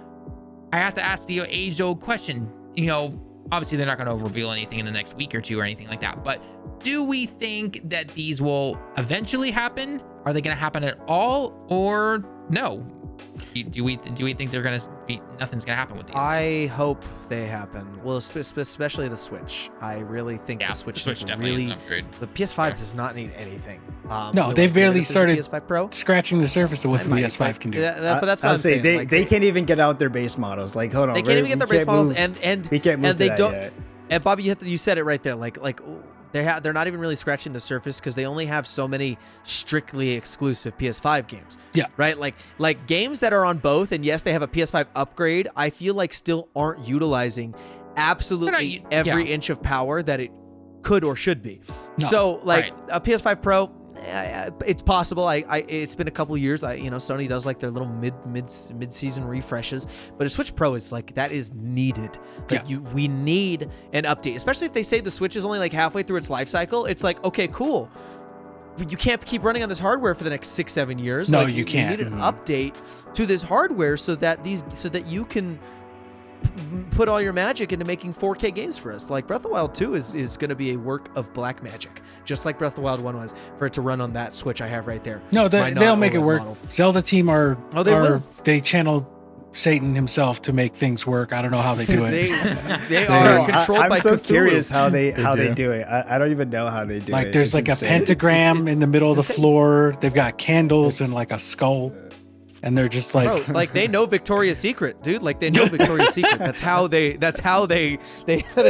I have to ask the age-old question. You know, obviously they're not going to reveal anything in the next week or two or anything like that, but do we think that these will eventually happen? Are they going to happen at all, or no? Do we think they're gonna be nothing's gonna happen with these? I hope they happen. Well, especially the Switch. I really think the Switch needs definitely really. is an upgrade. The PS5 does not need anything. No, will they've I get it barely if there's a started PS5 Pro. scratching the surface of what I the might, PS5 like, can do. but that's what I'll I'm say saying. they can't even get out their base models. Like, hold on, They can't even get their base models, move. and we can't move and they to that don't. yet. And Bobby, you said it right there. Like they're not even really scratching the surface because they only have so many strictly exclusive PS5 games. Yeah. Right. Like games that are on both, and yes, they have a PS5 upgrade. I feel like still aren't utilizing absolutely every inch of power that it could or should be. No. So like Right. a PS5 Pro. It's possible. It's been a couple years. Sony does like their little mid-season refreshes, but a Switch Pro is like that is needed. Like we need an update, especially if they say the Switch is only like halfway through its life cycle. It's like, okay, cool. You can't keep running on this hardware for the next 6-7 years. No, Like, you can't. You need an update to this hardware so that you can put all your magic into making 4K games for us. Like Breath of the Wild 2 is going to be a work of black magic, just like Breath of the Wild 1 was, for it to run on that Switch I have right there. No, My they'll make it non-OLED work. model. Zelda team are will. they channel Satan himself to make things work. I don't know how they do it. They are No, controlled I'm by so Cthulhu. curious how they do. do it. I don't even know how they do it. Like there's It's like a insane. pentagram in the middle of the insane. floor. They've got candles and like a skull, and they're just like, Bro, like they know Victoria's Secret, dude. Like they know Victoria's Secret. That is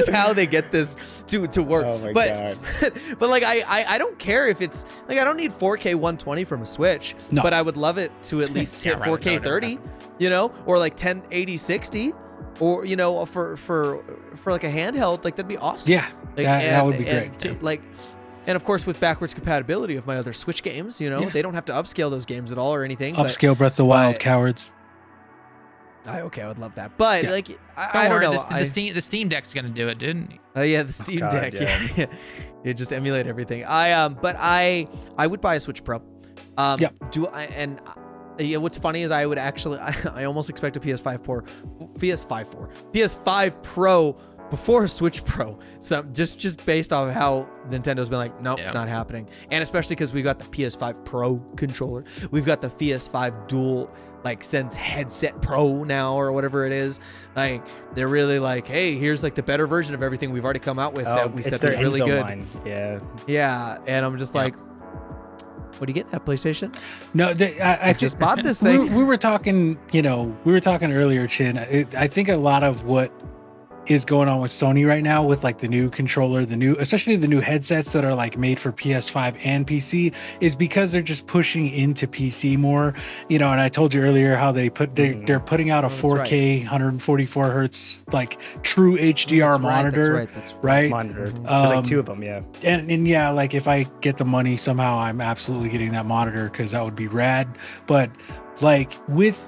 how they get this to work. Oh my but God. but like I don't care if it's like I don't need 4K 120 from a Switch, No. but I would love it to at least Yeah, hit rather 4K know it 30, or like 1080 60, or for like a handheld, like that'd be awesome. yeah, Like, that would be and great. And of course, with backwards compatibility of my other Switch games, they don't have to upscale those games at all or anything. but- Upscale Breath of the Wild, but- cowards. I would love that. But Yeah. like, Don't I don't worry, know. the Steam Deck's gonna do it, dude. Oh yeah, the Steam God, Deck. yeah. Yeah. You just emulate everything. I would buy a Switch Pro. Yep. What's funny is I would actually I almost expect a PS5 Pro before a Switch Pro. So just based off of how Nintendo's been like, nope, it's not happening. And especially because we got the PS5 Pro controller, we've got the PS5 dual like since headset Pro now or whatever it is. Like they're really like, hey, here's like the better version of everything we've already come out with that we it's said their was really Enzo good. line. Yeah. Yeah, and I'm just like, what do you get at PlayStation? No, I just bought this thing. We were talking, we were talking earlier, Chin. I think a lot of what is going on with Sony right now with like the new controller, especially the new headsets that are like made for PS5 and PC is because they're just pushing into PC more, and I told you earlier how they're putting out a 4K 144 hertz like true HDR monitor. That's right. Monitor. There's like 2 of them. Yeah. And yeah, like if I get the money somehow, I'm absolutely getting that monitor because that would be rad. But like with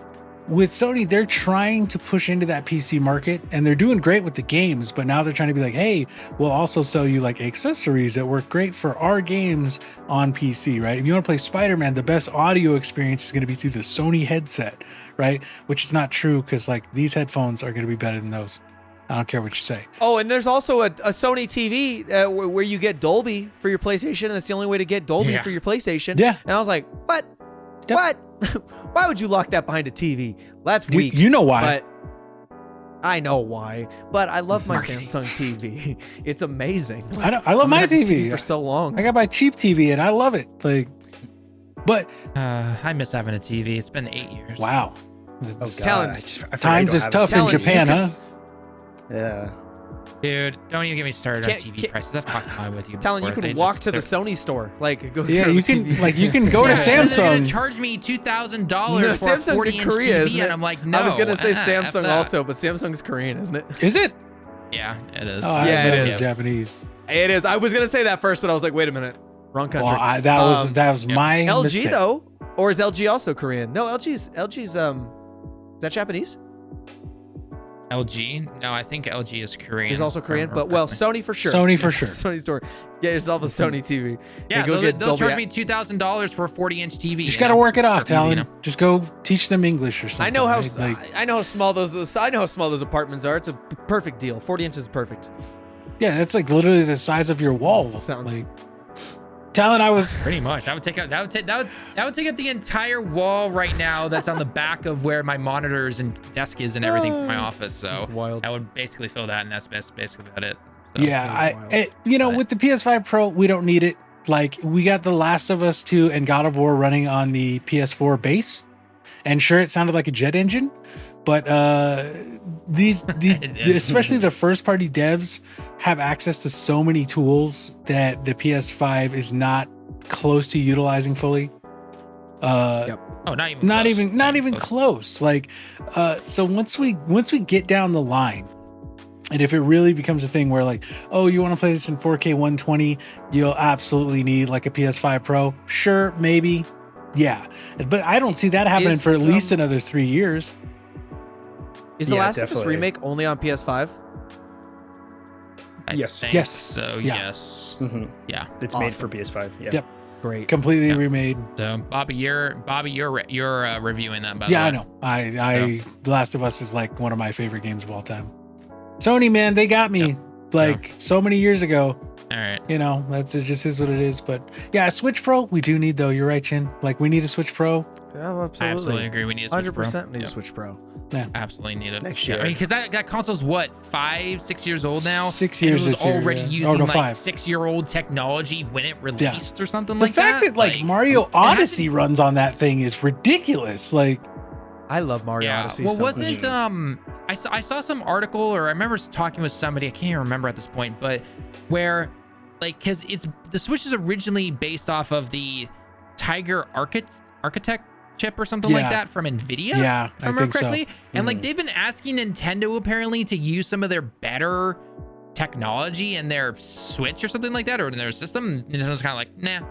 Sony, they're trying to push into that PC market and they're doing great with the games, but now they're trying to be like, hey, we'll also sell you like accessories that work great for our games on PC, right? If you want to play Spider-Man, the best audio experience is going to be through the Sony headset, right? Which is not true because like these headphones are going to be better than those. I don't care what you say. Oh, and there's also a Sony TV where you get Dolby for your PlayStation, and that's the only way to get Dolby for your PlayStation. Yeah. And I was like, what? Yep. What? Why would you lock that behind a TV? That's weak. You know why. But I know why. But I love my Samsung TV. It's amazing. I love my I've had this TV for so long. I got my cheap TV and I love it. Like, but I miss having a TV. It's been 8 years. wow. Oh, God. Tallen. I forgot Times you is don't have tough it. in Tallen, Japan, you- huh? Yeah. Dude, don't even get me started on Can't- TV can't- prices. I've talked about it with you. Tallen, you before. could They walk just- to the they're- Sony store. Like, go Yeah, grab a you TV. can go to Yeah, and then they're gonna Samsung. charge me $2,000 No, for a Samsung's in 40-inch Korea, TV, isn't it? and I'm like, no. I was gonna say F Samsung that. also, but Samsung's Korean, isn't it? Is it? Yeah, it is. Oh, I Yeah, thought it it was is. Japanese. It is. I was gonna say that first, but I was like, wait a minute, wrong country. Well, that was my LG mistake. though, or is LG also Korean? No, LG's is that Japanese? LG? No, I think LG is Korean. He's also if I Korean, remember but well, correctly. Sony for sure. Sony for sure. Sony store. Get yourself a Sony TV. Yeah, and go get they'll Dolby charge At- me $2,000 for a 40-inch TV. You just got to work it off, Easy Talon. enough. Just go teach them English or something. I know how right? Like, I know how small those apartments are. It's a perfect deal. 40 inches is perfect. yeah, that's like literally the size of your wall. Sounds- Like, Talon, I was Pretty much. That would take up the entire wall right now that's on the back of where my monitors and desk is and everything for my office. So That's wild. I would basically fill that, and that's basically about it. So, yeah, wild. with the PS5 Pro, we don't need it. Like, we got The Last of Us 2 and God of War running on the PS4 base, and sure, it sounded like a jet engine, but these especially the first party devs have access to so many tools that the PS5 is not close to utilizing fully. Yep. Oh, not even Not close. even close. Like, so once we get down the line, and if it really becomes a thing where like, oh, you want to play this in 4K 120, you'll absolutely need like a PS5 Pro. Sure, maybe, yeah, but I don't see that happening for at least another 3 years. Is The Yeah, Last of Us definitely. remake only on PS5? I Yes. think Yes. So Yeah. yes. Mhm. Yeah. It's Awesome. made for PS5. Yeah. Yep. Great. Completely Yeah. remade. So Bobby, you're reviewing that. By Yeah, I the way. know. I The Last of Us is like one of my favorite games of all time. Sony, man, they got me like so many years ago. All right. You know, it just is what it is. But yeah, a Switch Pro, we do need though. You're right, Chin. Like, we need a Switch Pro. Yeah, I absolutely absolutely. agree. We need a Switch 100% Pro. need a Yep. Switch Pro. Absolutely need it Next Yeah, year. I mean, because that console's what 5-6 years old now. 6 And years it was this year, already yeah. using no, like 5. 6-year-old technology when it released or something The like fact that like Mario Odyssey runs on that thing is ridiculous. Like, I love Mario Yeah. Odyssey. Well, so much. wasn't I saw some article, or I remember talking with somebody, I can't even remember at this point, but where like, because it's the Switch is originally based off of the Tiger Architect chip or something like Yeah. that from Nvidia. Yeah, if I I remember think so. correctly. And like they've been asking Nintendo apparently to use some of their better technology in their Switch or something like that, or in their system. Nintendo's kind of like, nah,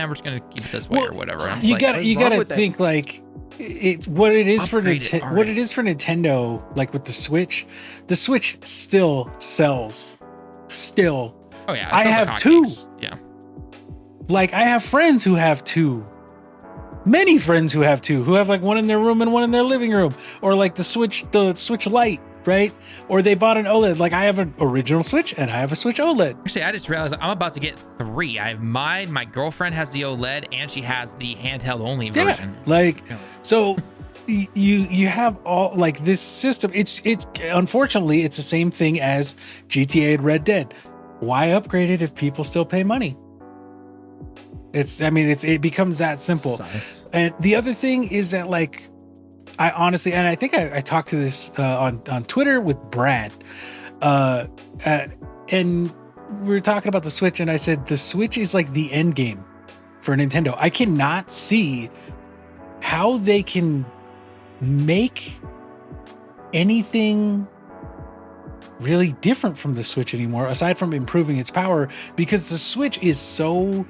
we're just gonna keep it this way Well, or whatever. I'm just you like, gotta what's wrong with that? think like it what it is for Upgrade it what already. it is for Nintendo. Like with the Switch still sells. Still, oh yeah, I it sells have like two. hotcakes. Yeah. like I have friends who have two. Many friends who have two, who have like one in their room and one in their living room, or like the Switch Lite, right? Or they bought an OLED. Like I have an original Switch and I have a Switch OLED. Actually, I just realized I'm about to get 3. I have mine. My girlfriend has the OLED, and she has the handheld only version. Yeah, like so you have all like this system. It's unfortunately it's the same thing as GTA and Red Dead. Why upgrade it if people still pay money? It becomes that simple. Sucks. And the other thing is that, like, I honestly, and I think I talked to this on Twitter with Brad, and we were talking about the Switch, and I said the Switch is like the end game for Nintendo. I cannot see how they can make anything really different from the Switch anymore, aside from improving its power, because the Switch is so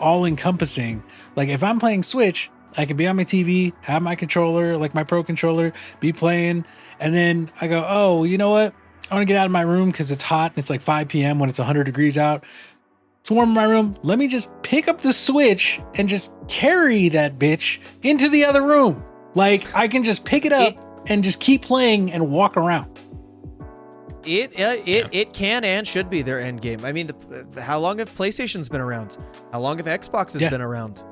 all-encompassing. Like, if I'm playing Switch, I can be on my TV, have my controller, like my Pro controller, be playing, and then I go, oh, you know what? I want to get out of my room because it's hot and it's like 5 p.m. when it's 100 degrees out. It's warm in my room. Let me just pick up the Switch and just carry that bitch into the other room. Like, I can just pick it up and just keep playing and walk around. It can and should be their end game. I mean, how long have PlayStation's been around? How long have Xbox has been around?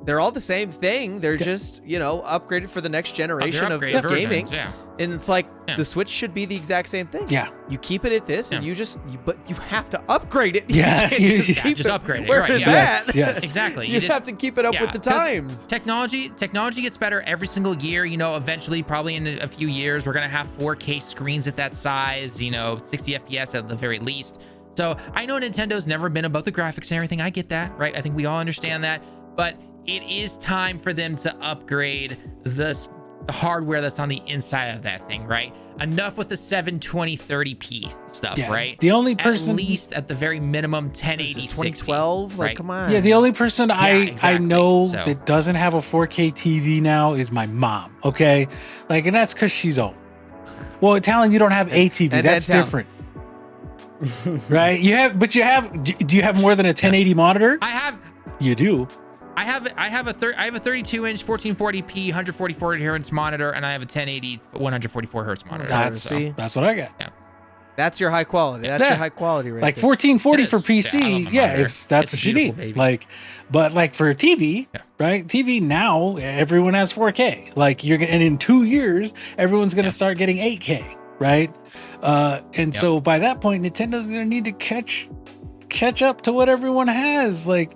They're all the same thing. They're just, upgraded for the next generation of gaming. Yeah. And it's like the Switch should be the exact same thing. Yeah. You keep it at this, and but you have to upgrade it. Yeah. You Just keep just upgrade it. where Right. it's Yeah. at. Yes. Exactly. You have to keep it up with the 'cause times. Technology gets better every single year. Eventually, probably in a few years, we're gonna have 4K screens at that size. 60 FPS at the very least. So I know Nintendo's never been above the graphics and everything. I get that, right? I think we all understand that. But it is time for them to upgrade the hardware that's on the inside of that thing, right? Enough with the 720 30p stuff, right? The only person, at least at the very minimum, 1080 This is 2012. Like, right? come on. yeah, the only person I exactly. know So- that doesn't have a 4K TV now is my mom. Okay, like, and that's because she's old. Well, Tallen, you don't have a TV. And That's Tallen. different, right? Do you have more than a 1080 monitor? I have You do. I have a 32-inch 1440p 144 hertz monitor, and I have a 1080 144 hertz monitor. That's what I got. That's your high quality. That's Yeah. your high quality right Like there. 1440 It for is. PC, Yeah, I love my monitor. that's It's what a you beautiful need. baby. Like, but like for a TV, Yeah. right? TV now, everyone has 4K. Like, and in 2 years, everyone's gonna start getting 8K, right? And so by that point, Nintendo's gonna need to catch up to what everyone has. Like,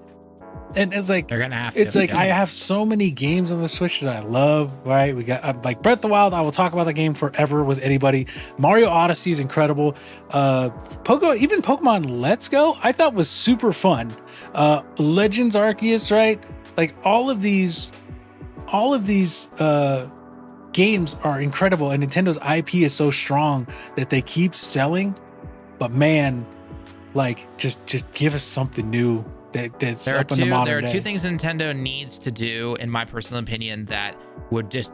and it's like They're gonna have to. it's like I have so many games on the Switch that I love, right? We got like Breath of the Wild. I will talk about the game forever with anybody. Mario Odyssey is incredible. Even Pokemon Let's Go, I thought was super fun. Legends Arceus, right? Like all of these games are incredible, and Nintendo's IP is so strong that they keep selling. But man, like just give us something new. That's there are up in the modern there are day. two things Nintendo needs to do, in my personal opinion, that would just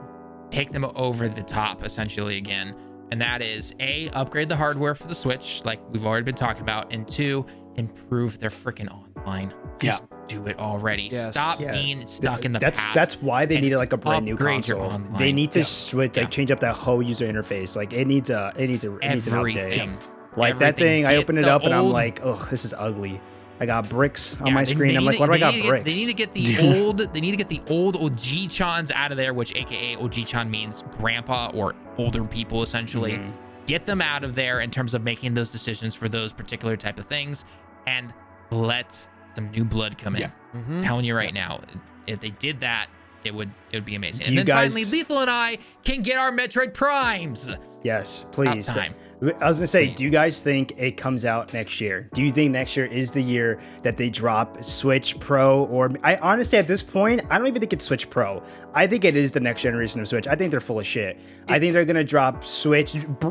take them over the top essentially again. And that is A, upgrade the hardware for the Switch, like we've already been talking about, and 2, improve their freaking online. Just do it already. Yes. Stop Yeah. being stuck in the past. That's why they and needed like a brand new upgrade your console. online. They need to Yeah. switch, Yeah. like change up that whole user interface. Like it needs an update. Everything. Like that thing, I Get open it the up and I'm old- like, oh, this is ugly. I got bricks on Yeah, my they- screen. they I'm need like, to- why do I they got need to bricks? They need to get the old. They need to get the old Oji-chans out of there, which AKA Oji-chan means grandpa or older people essentially. Mhm. Get them out of there in terms of making those decisions for those particular type of things, and let some new blood come in. Yeah. I'm telling you right now, if they did that, it would be amazing. Do And you then guys- finally, Lethal and I can get our Metroid Primes. Yes, please. About time. I was gonna say, Please. do you guys think it comes out next year? Do you think next year is the year that they drop Switch Pro? Or I honestly, at this point, I don't even think it's Switch Pro. I think it is the next generation of Switch. I think they're full of shit. I think they're gonna drop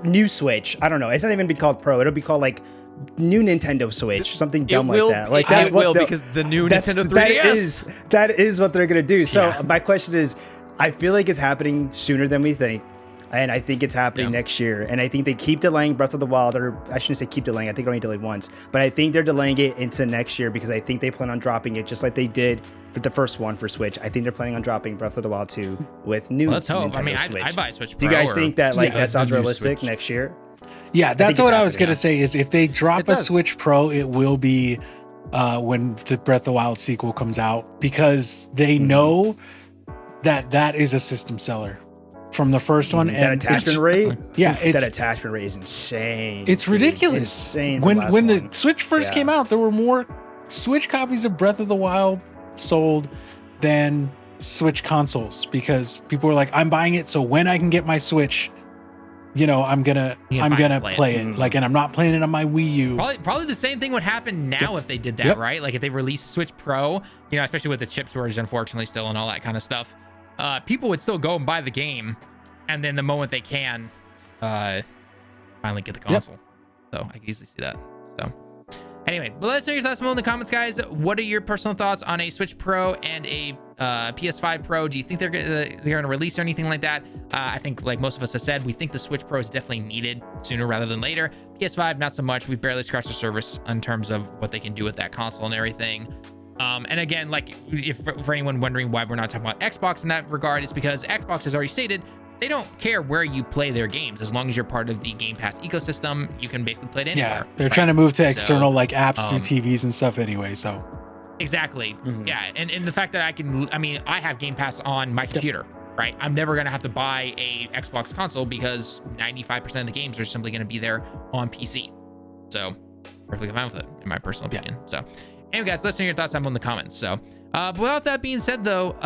new Switch. I don't know. It's not even be called Pro. It'll be called like new Nintendo Switch, something dumb like that. Like that's it what will they'll- because the new that's- Nintendo 3DS. that is what they're gonna do. So Yeah. my question is, I feel like it's happening sooner than we think, and I think it's happening Yeah. next year. And I think they keep delaying Breath of the Wild, or I shouldn't say keep delaying. I think it only delayed once, but I think they're delaying it into next year because I think they plan on dropping it just like they did for the first one for Switch. I think they're planning on dropping Breath of the Wild 2 with new. Let's hope. Nintendo I mean, Switch. I'd buy a Switch Do Pro. you guys or- think that like Yeah, that sounds the new realistic Switch. next year? Yeah, that's it's what I was happening, gonna say. Is if they drop It a does. Switch Pro, it will be when the Breath of the Wild sequel comes out, because they know that is a system seller. from the first one. That And attachment rate, yeah, that attachment rate is insane. It's dude. ridiculous. Insane. When for the one. Switch first came out, there were more Switch copies of Breath of the Wild sold than Switch consoles, because people were like, I'm buying it so when I can get my Switch, you know, I'm gonna play it. Like, and I'm not playing it on my Wii U. Probably the same thing would happen now if they did that, right? Like if they released Switch Pro, you know, especially with the chip shortage, unfortunately, still, and all that kind of stuff, people would still go and buy the game, and then the moment they can, finally get the console. So I can easily see that. So anyway, but let us know your thoughts below in the comments, guys. What are your personal thoughts on a Switch Pro and a PS5 Pro? Do you think they're going to release or anything like that? I think, like most of us have said, we think the Switch Pro is definitely needed sooner rather than later. PS5, not so much. We've barely scratched the surface in terms of what they can do with that console and everything. And again, like, if for anyone wondering why we're not talking about Xbox in that regard, it's because Xbox has already stated they don't care where you play their games. As long as you're part of the Game Pass ecosystem, you can basically play it anywhere. Yeah, they're trying to move to external like apps through TVs and stuff anyway. So exactly, yeah, and the fact that I have Game Pass on my computer, right? I'm never gonna have to buy a Xbox console because 95% of the games are simply gonna be there on PC. So perfectly fine with it, in my personal opinion. So anyway, guys, let us know your thoughts down below in the comments. So but without that being said, though,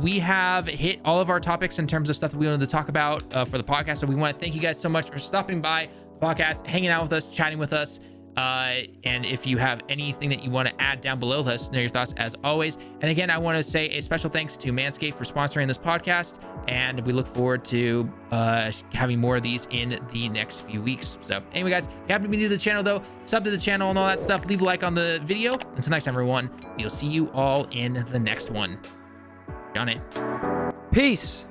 we have hit all of our topics in terms of stuff that we wanted to talk about for the podcast. So we want to thank you guys so much for stopping by the podcast, hanging out with us, chatting with us. And if you have anything that you want to add down below, let us know your thoughts as always. And again, I want to say a special thanks to Manscaped for sponsoring this podcast, and we look forward to having more of these in the next few weeks. So anyway, guys, if you happen to be new to the channel, though, sub to the channel and all that stuff, leave a like on the video. Until next time, everyone, we'll see you all in the next one. Johnny. Peace.